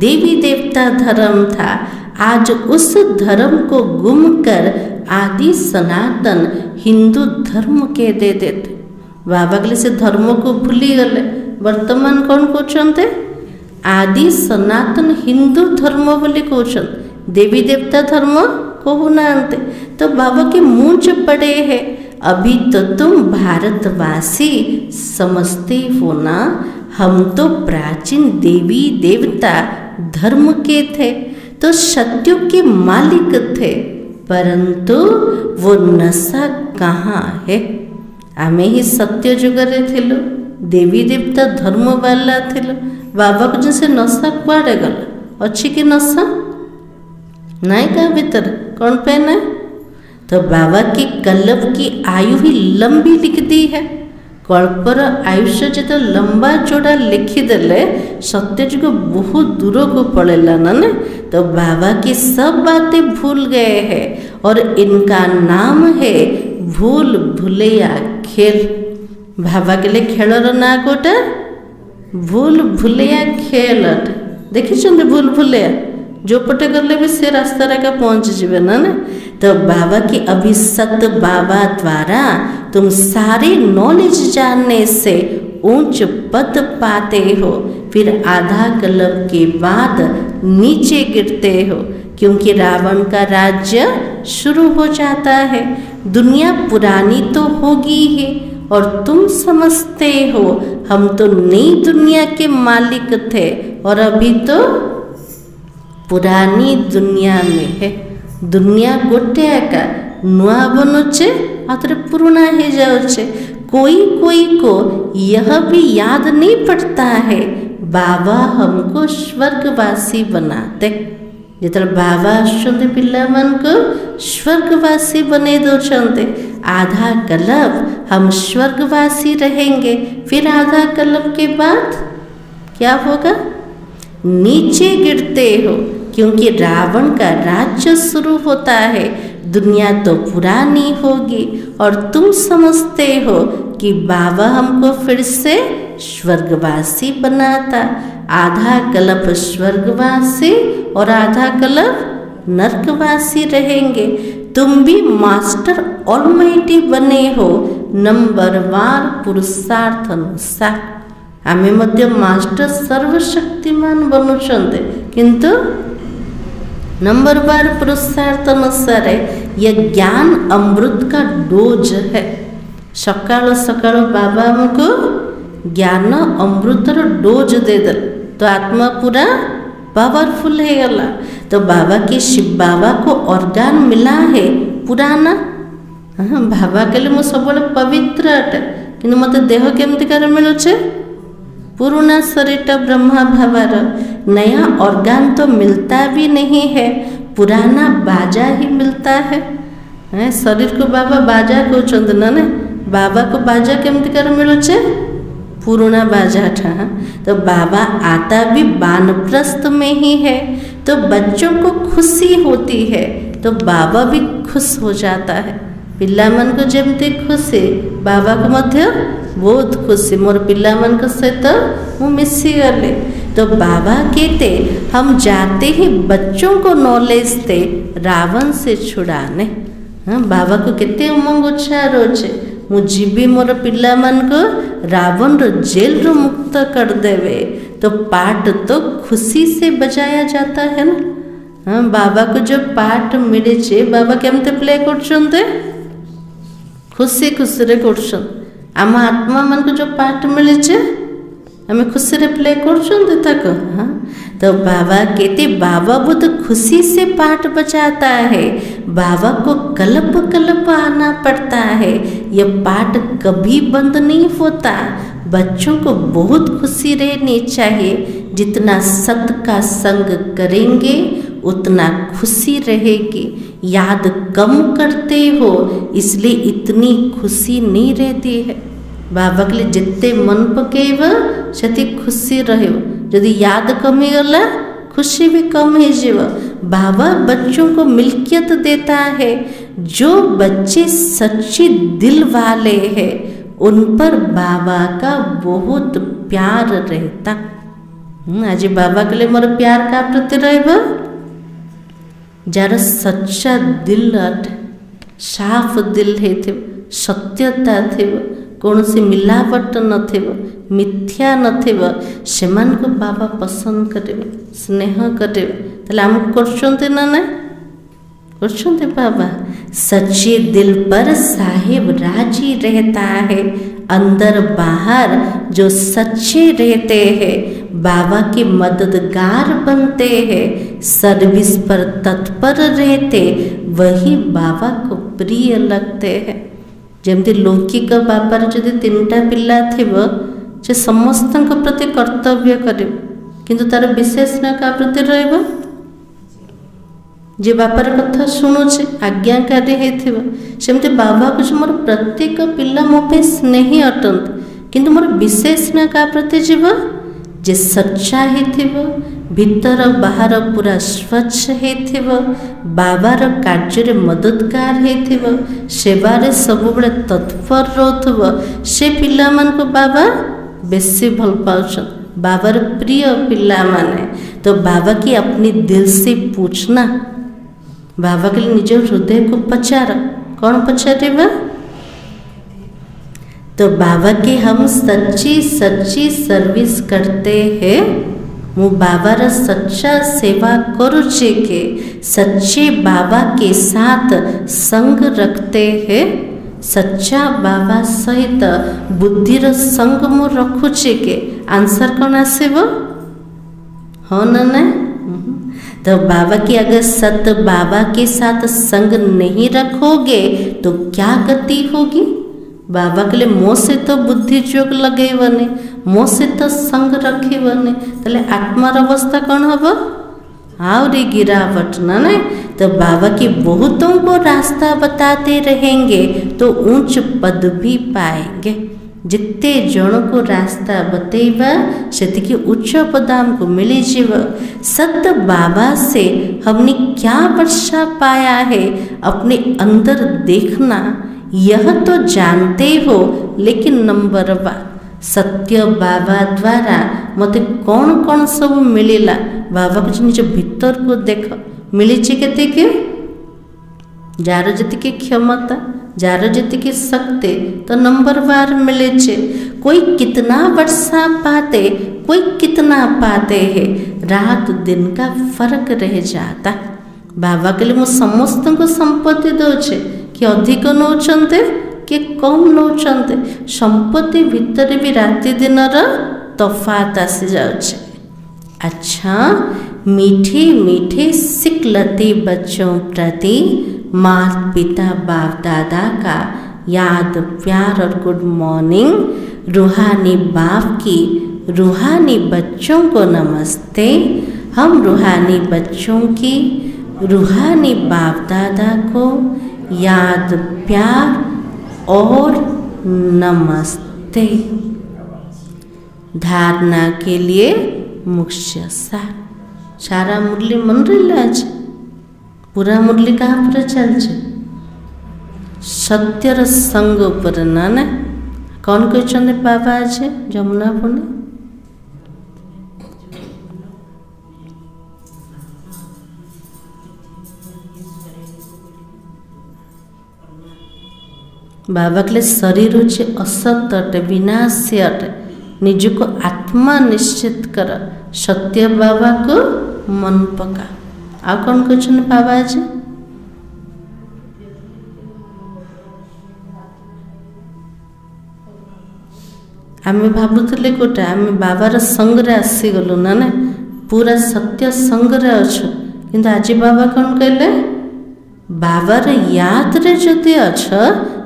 देवी देवता धर्म था। आज उस धर्म को गुम कर आदि सनातन हिंदू धर्म के दे देते। बाबा गले से धर्म को भूली गले। वर्तमान कौन कहते? आदि सनातन हिंदू धर्म बोली कहते, देवी देवता धर्म कहूना। तो बाबा के मुंह पड़े हैं। अभी तो तुम भारतवासी समझते हो ना, हम तो प्राचीन देवी देवता धर्म के थे, तो सत्यों के मालिक थे, परंतु वो नशा कहाँ है? आमे ही सत्य जुगरे थिलु, देवी देवता धर्म वाला थिलु। बाबा को जैसे नशा कुआड़े गला अच्छी की नशा नहीं का भीतर कौन पहना? तो बाबा की कल्प की आयु ही लंबी लिख दी है। कल्पर आयुष्य जो लंबा चौड़ा लिखिदेले सत्य जुग बहुत दूर को पड़ेला ना। तो बाबा की सब बातें भूल गए हैं और इनका नाम है भूल भुलैया खेल। बाबा के लिए खेलर ना गोटे भूल भुलैया खेल। देखी भूल भुलैया जो पटे गले भी से रास्ता रेखा पहुँच जीवे ना। तो बाबा की अभी सत बाबा द्वारा तुम सारे नॉलेज जानने से ऊंच पद पाते हो, फिर आधा कल्प के बाद नीचे गिरते हो, क्योंकि रावण का राज्य शुरू हो जाता है। दुनिया पुरानी तो होगी ही, और तुम समझते हो हम तो नई दुनिया के मालिक थे और अभी तो पुरानी दुनिया में है। दुनिया गोटे एका नुआ बनुचे आतरे पुराना हो जाउचे। कोई कोई को यह भी याद नहीं पड़ता है बाबा हमको स्वर्गवासी बनाते। जितने बाबा आसुंते पिला मन को स्वर्गवासी बने दौरान आधा कल्प हम स्वर्गवासी रहेंगे, फिर आधा कल्प के बाद क्या होगा? नीचे गिरते हो, क्योंकि रावण का राज्य शुरू होता है। दुनिया तो पुरानी होगी और तुम समझते हो कि बाबा हमको फिर से स्वर्गवासी बनाता। आधा कल्प स्वर्गवासी और आधा कल्प नरकवासी रहेंगे। तुम भी मास्टर ऑलमाइटी बने हो नंबरवार पुरुषार्थ अनुसार। आमे मध्य मास्टर सर्वशक्तिमान बनुचंदे, किंतु नंबरवार पुरुषार्थ अनुसार यह ज्ञान अमृत का डोज है। सकाल सकाल बाबा हमको ज्ञान अमृतर डोज दे दे तो आत्मा पूरा पावरफुल है गला। तो बाबा के शिव बाबा को ऑर्गन मिला है पुराना। बाबा के लिए मु सब पवित्र अटे, कि मत देह केमती कार मिलुचे पुराना शरीर ब्रह्मा भावार। नया ऑर्गन तो मिलता भी नहीं है, पुराना बाजा ही मिलता है। शरीर को बाबा बाजा कहते ना। बाबा को बाजा केमती कार मिलुचे पुराना बाजा था। तो बाबा आता भी वानप्रस्थ में ही है, तो बच्चों को खुशी होती है तो बाबा भी खुश हो जाता है। पिला मन को जमती खुशी बाबा को मध्य बहुत खुशी। मोर पिला मन को सहित मु मिसी गले। तो बाबा कहते हम जाते ही बच्चों को नॉलेज दे रावण से छुड़ाने। बाबा को केते उमंग उत्साह रोचे मु जीवी मोर पिला मन को रावण रो जेल रो मुक्त कर देवे। तो पाठ तो खुशी से बजाया जाता है ना। बाबा को जो पाठ मिले छे बाबा केमते प्ले करछन्ते खुशी खुशी रे करछन। आम आत्मा मन को जो पाठ मिले छे हमें खुशी रे प्ले करछन्ते ताको। तो बाबा कहते बाबा बहुत खुशी से पाठ बजाता है। बाबा को कल्प कल्प आना पड़ता है, यह पाठ कभी बंद नहीं होता। बच्चों को बहुत खुशी रहनी चाहिए। जितना सत का संग करेंगे उतना खुशी रहेगी। याद कम करते हो इसलिए इतनी खुशी नहीं रहती है। बाबा के लिए जितने मन पकेब से खुशी रहे। यदि याद कमीगला खुशी भी कम ही जीव। बाबा बच्चों को मिल्कियत देता है। जो बच्चे सच्चे दिल वाले हैं उन पर बाबा का बहुत प्यार रहता। आज बाबा के लिए मोर प्यार का प्रति रहा जार सच्चा दिल साफ दिल है सत्यता थे कौन सी मिलावट नथिब मिथ्या नथिब से बाबा पसंद करेंगे स्नेह करेंगे। ताले आम कर ना ना कर बाबा। सच्चे दिल पर साहिब राजी रहता है। अंदर बाहर जो सच्चे रहते हैं बाबा के मददगार बनते हैं। सर्विस पर तत्पर रहते वही बाबा को प्रिय लगते हैं। जमती लौकिक बाबार जदि 3टा पिला थिबो से समस्त प्रति कर्तव्य करे किंतु तार विशेष न का प्रति रहइबो जे बापार कथा शुणुचे आज्ञाकारी होइथिबो सेमती बाबा कुछ मोर प्रत्येक पिला मो पे स्नेही अटंत किंतु मोर विशेष न का प्रति जीव जे सच्चा होइथिबो भीतर बाहर पूरा स्वच्छ होइथिबो बाबार कार्य मददगार होइथिबो सेवारे सबुबले तत्पर रहथबो से पिला मान को बाबा बेसी भल पाउछन। बाबार प्रिय पिला माने तो बाबा की अपनी दिल से पूछना। बाबा के लिए निज हृदय को पचार कौन पचारेगा तो बाबा के हम सच्ची सच्ची सर्विस करते हैं। मु बाबार सच्चा सेवा करुचे के सच्चे बाबा के साथ संग रखते हैं। सच्चा बाबा सहित बुद्धिर संग मु रखुचे के आंसर कौन आसेब हाँ ना ना तो बाबा की अगर सत बाबा के साथ संग नहीं रखोगे तो क्या गति होगी। बाबा के लिए मो से तो बुद्धि जोग लगे बने मो से तो संग रखे बने ताले आत्मार अवस्था कौन हम आवरी गिरावट ना नहीं। तो बाबा की बहुतों को रास्ता बताते रहेंगे तो ऊंच पद भी पाएंगे। जिते जन को रास्ता बतेबा से उच्च पदाम को मिली जीव। सत बाबा से हमने क्या वर्षा पाया है अपने अंदर देखना यह तो जानते हो लेकिन नंबर 1 सत्य बाबा द्वारा मते कौन कौन सब मिलेला बाबा कुछ निज भीतर को देख मिली केते के जार जति क्षमता जार जति शक्ति तो नंबर 1 मिले छे। कोई कितना वर्षा पाते कोई कितना पाते हैं रात दिन का फर्क रह जाता। बाबा के लिए मु समस्त को संपत्ति दौचे कि अधिक नौचंते कि कम नौचंते संपत्ति भितर भी राति दिन तफात आसी जाउछे। अच्छा मीठे मीठे सिकलते बच्चों प्रति माता पिता बाप दादा का याद प्यार और गुड मॉर्निंग। रूहानी बाप की रूहानी बच्चों को नमस्ते। हम रूहानी बच्चों की रूहानी बाप दादा को याद प्यार और नमस्ते। धारणा के लिए मुख्य सारा मुरली मन रहा है पूरा मुरली कहाँ पर चलছে सत्यर संग पर ना ना कौन कहते बाबा आज जमुना पुणे बाबा के लिए शरीर होचे असत अटे विनाशी अटे निज को आत्मा निश्चित कर सत्य बाबा को मन पका। आ कौन कहते बाबा आज आम भावुले गोटे आम बाबार संगरे आसीगलु ना ना पूरा सत्य संगरे अच्छु किंतु आज बाबा कौन कहले बाबार याद रे जदि अछ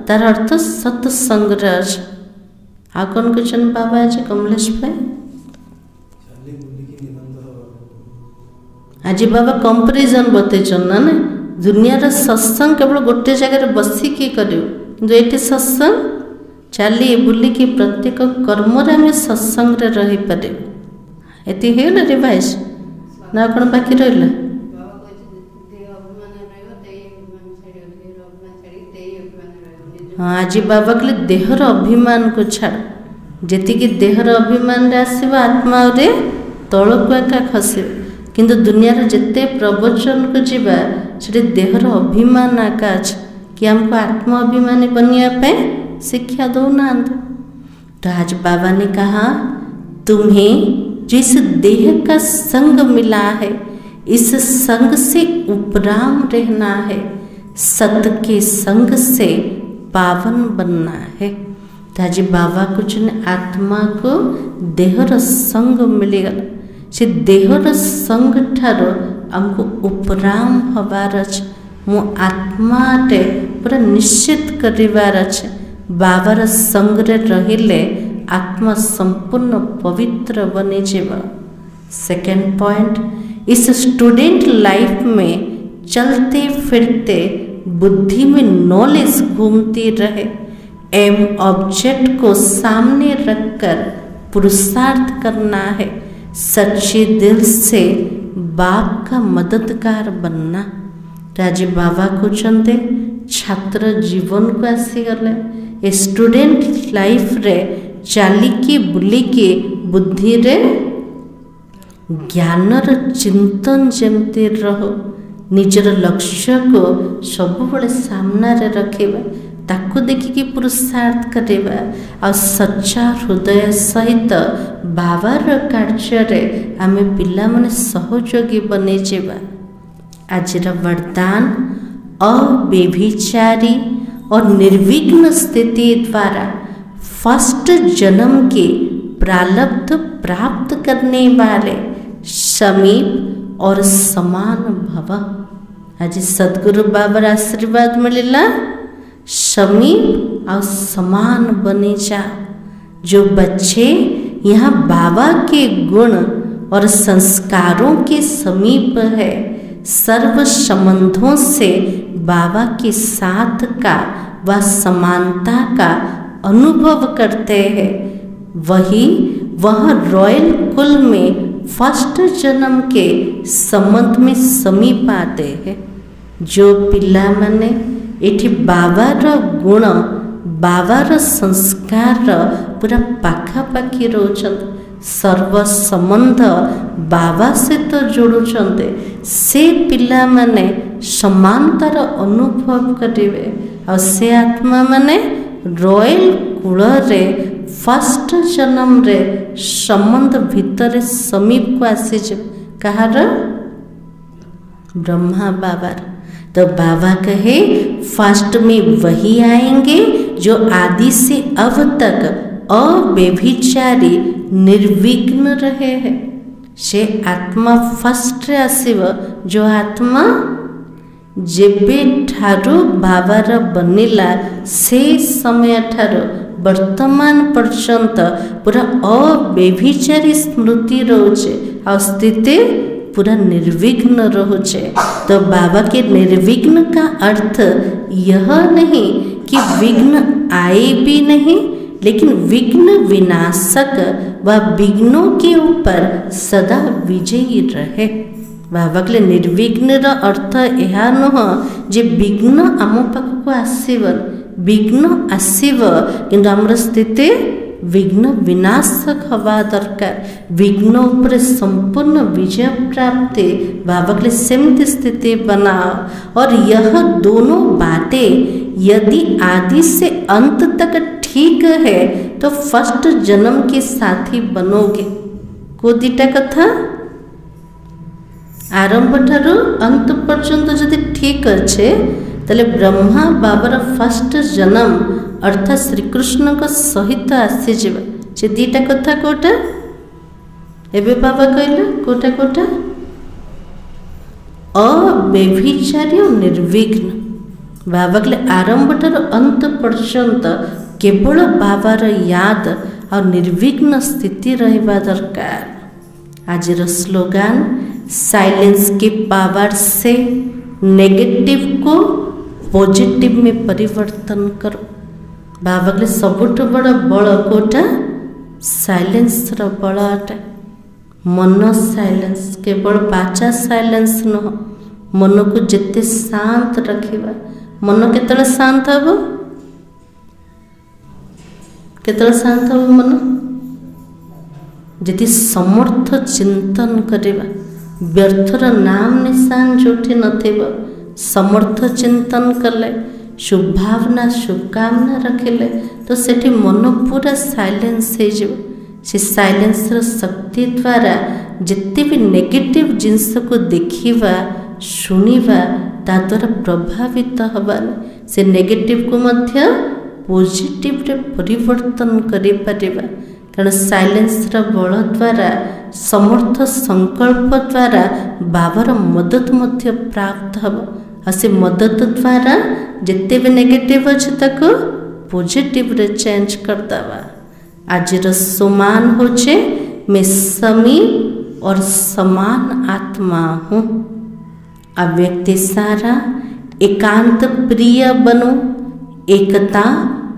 तार अर्थ सत्संग अच्छ। आ कौन कहते बाबा आज कमलेश भाई आज बाबा कंपेरिजन बतैछन ना दुनियार सत्संग केवल गोटे जगह बसिकी कर ये सत्संग चली बुलिकी प्रत्येक कर्म आम सत्संग रही पारे ये रिवाइज ना कौन बाकी रहा हाँ आज बाबा कहले देहर अभिमान को छाड़ जी देहर अभिमान आसव आत्मा रे तलक एका खस किंतु दुनियार जिते प्रवचन को जीवा से देहर अभिमान आका अच्छे कि हमको आत्मा अभिमानी बनने शिक्षा दौना। तो आज बाबा ने कहा तुम्हें जो इस देह का संग मिला है इस संग से उपराम रहना है, सत के संग से पावन बनना है। तो आज बाबा कुछ ने आत्मा को देहर संग मिलगला से देहर संग ठार आमको उपराम हबार अच्छे मो आत्मा टे पूरा निश्चित करिवार अच्छे बाबार संग रे रहिले आत्मा संपूर्ण पवित्र बने जीवा। सेकेंड पॉइंट इस स्टूडेंट लाइफ में चलते फिरते बुद्धि में नॉलेज घूमती रहे, एम ऑब्जेक्ट को सामने रखकर पुरुषार्थ करना है, सच्चे दिल से बाप का मददगार बनना। राजी बाबा कहते छात्र जीवन को आसीगले स्टूडेंट लाइफ रे चालिकी बुलिकी बुद्धि रे ज्ञानर चिंतन जमती रहो, निजर लक्ष्य को सबुबले सामना रे रखिबा, ताकू देखिकी पुरुषार्थ करिबा आ सच्चा हृदय सहित बाबार कार्य रे आमे पिला माने सहयोगी बने जेबा। आजर वरदान अव्यभिचारी और निर्विघ्न स्थिति द्वारा फर्स्ट जन्म के प्रारब्ध प्राप्त करने वाले समीप और समान भव। आज सदगुरु बाबा आशीर्वाद मिलला समीप और समान बने जा। जो बच्चे यहाँ बाबा के गुण और संस्कारों के समीप है, सर्व संबंधों से बाबा के साथ का व समानता का अनुभव करते हैं, वह रॉयल कुल में फर्स्ट जन्म के संबंध में समीप आते हैं। जो पिला माने एठी बाबार गुण बाबार संस्कार पूरा पाखापाखि रोचंत, सर्व संबंध बाबा से तो जोड़ुचंते, से पिला माने समानतार अनुभव करिवे और से आत्मा माने रॉयल कुल रे फर्स्ट जन्म रे संबंध भितर समीप को आसी कहार ब्रह्मा बाबार। तो बाबा कहे फर्स्ट में वही आएंगे जो आदि से अब तक अव्यभिचारी निर्विघ्न रहे हैं। से आत्मा फर्स्ट आसीव जो आत्मा जेबे ठारो बाबार बनिला से समय ठारो वर्तमान पर्यंत पूरा अव्यभिचारी स्मृति रोचे और स्थिति पूरा निर्विघ्न रोचे। तो बाबा के निर्विघ्न का अर्थ यह नहीं कि विघ्न आए भी नहीं, लेकिन विघ्न विनाशक व विघ्नों के ऊपर सदा विजयी रहे। बाबा के निर्विघ्न अर्थ यह नुह जे विघ्न आम पाखक आसब, विघ्न आसब किंतु आमर स्थिति विघ्न विनाशक हवा दरकार, विघ्न उपर संपूर्ण विजय प्राप्ति बाबा के सेमती स्थिति बनाओ। और यह दोनों बातें यदि आदि से अंत तक ठीक है तो फर्स्ट जन्म के साथी बनोगे। को दीटा कथा आरंभ ठारू अंत पर्यंत जदि ठीक अच्छे तले ब्रह्मा बाबार फर्स्ट जन्म अर्थात श्रीकृष्ण को सहित आसी जावा। से दीटा कथा कोटा एबे बाबा कहले कोटा कोटा अव्यभिचारी और निर्विघ्न। बाबा कहले आरंभ ठारू अंत पर्यंत केवल बाबार याद और निर्विघ्न स्थिति रहबा दरकार। आज स्लोगान साइलेंस की पावर से नेगेटिव को पॉजिटिव में परिवर्तन करो। बाबा कहले सबुठ बड़ बल कोटा साइलेंस रो बल अटे। मन साइलेंस केवल बाचा साइलेंस नुह, मन को जिते शांत रखिबा। मन केतले शांत हबो, केतले शांत हबो मन जदि समर्थ चिंतन करिबा। व्यर्थर नाम निशान जोठी नथिबो, समर्थ चिंतन कले, शुभभावना शुभकामना रखिले तो सेठी मन पूरा साइलेंस हो जाए। से साइलेंस शक्ति द्वारा जिते भी नेगेटिव जिनस को देखिबा शुणिबा ता द्वारा प्रभावित हबानी से नेगेटिव को मध्य पॉजिटिव रे परिवर्तन करि परिबा। कारण साइलेंस बल द्वारा समर्थ संकल्प द्वारा बाबार मदद मध्य प्राप्त हब। से मदद द्वारा जिते भी नेगेटिव अच्छे ताको पॉजिटिव रे चेंज कर दवा। आज सुमान होचे मैं समीप और समान आत्मा हूँ। अब व्यक्ति सारा एकांत प्रिय बनो, एकता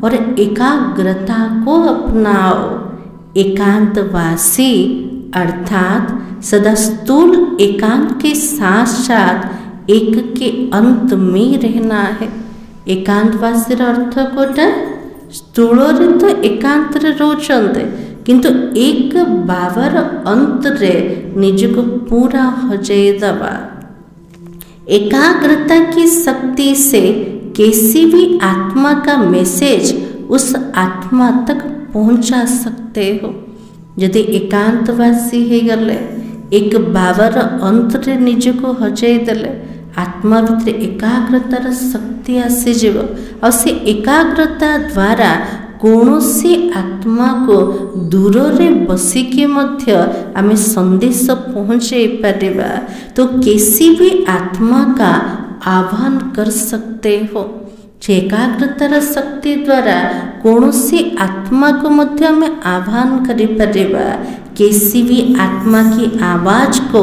और एकाग्रता को अपनाओ। एकांतवासी अर्थात सदा स्थूल एकांत के साथ साथ एक के अंत में रहना है। एकांतवासी अर्थ कोटा स्थूल तो एकांत रे रोचंते किंतु एक बाबर अंत रे निज को पूरा हजै दबा। एकाग्रता की शक्ति से किसी भी आत्मा का मैसेज उस आत्मा तक पहुंचा सकते हो। यदि एकांतवासी हो गले एक बाबर अंत रे निज को हजै देले आत्मा भितर एकाग्रतार शक्ति आसीजिव और से एकाग्रता द्वारा कौनसी आत्मा को दूर रे बसिके मध्य आमे संदेश पहुँचे पारिबा तो किसी भी आत्मा का आह्वान कर सकते हो। एकाग्रतार शक्ति द्वारा कौनसी आत्मा को मध्य हमें आह्वान करि परिबा। किसी भी आत्मा की आवाज को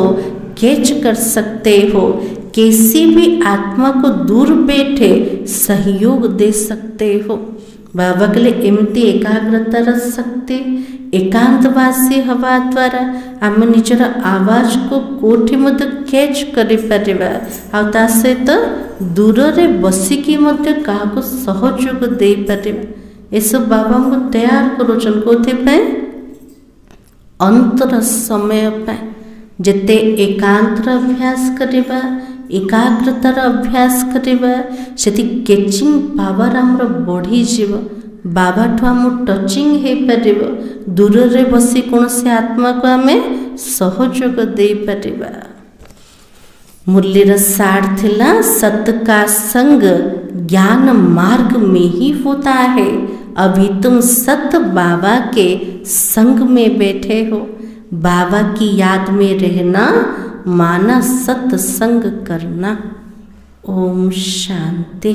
कैच कर सकते हो। किसी भी आत्मा को दूर बैठे सहयोग दे सकते हो। बाबा के लिए एमती एकाग्रतार शक्ति एकांतवासी हवा द्वारा आम निजर आवाज को कोठी मध्य कैच करि परिबा आ ता सहित दूर रे बसिकी मध्य काहाको सहयोग दे परिबा। एसब बाबा को तैयार करोचन कोथि पे अंतर समय पे जेते एकांतर अभ्यास करिबा एकाग्रतार अभ्यास करिबा सेति कैचिंग पावर हमर बढ़ी जीव। बाबा ठो हम टचिंग हे परिबो दूर रे बसी कोनसे आत्मा को हमें सहयोग दे परिबा। मुरलीर सार थिला सत का संग ज्ञान मार्ग में ही होता है। अभी तुम सत बाबा के संग में बैठे हो। बाबा की याद में रहना माना सत्संग करना। ओम शांति।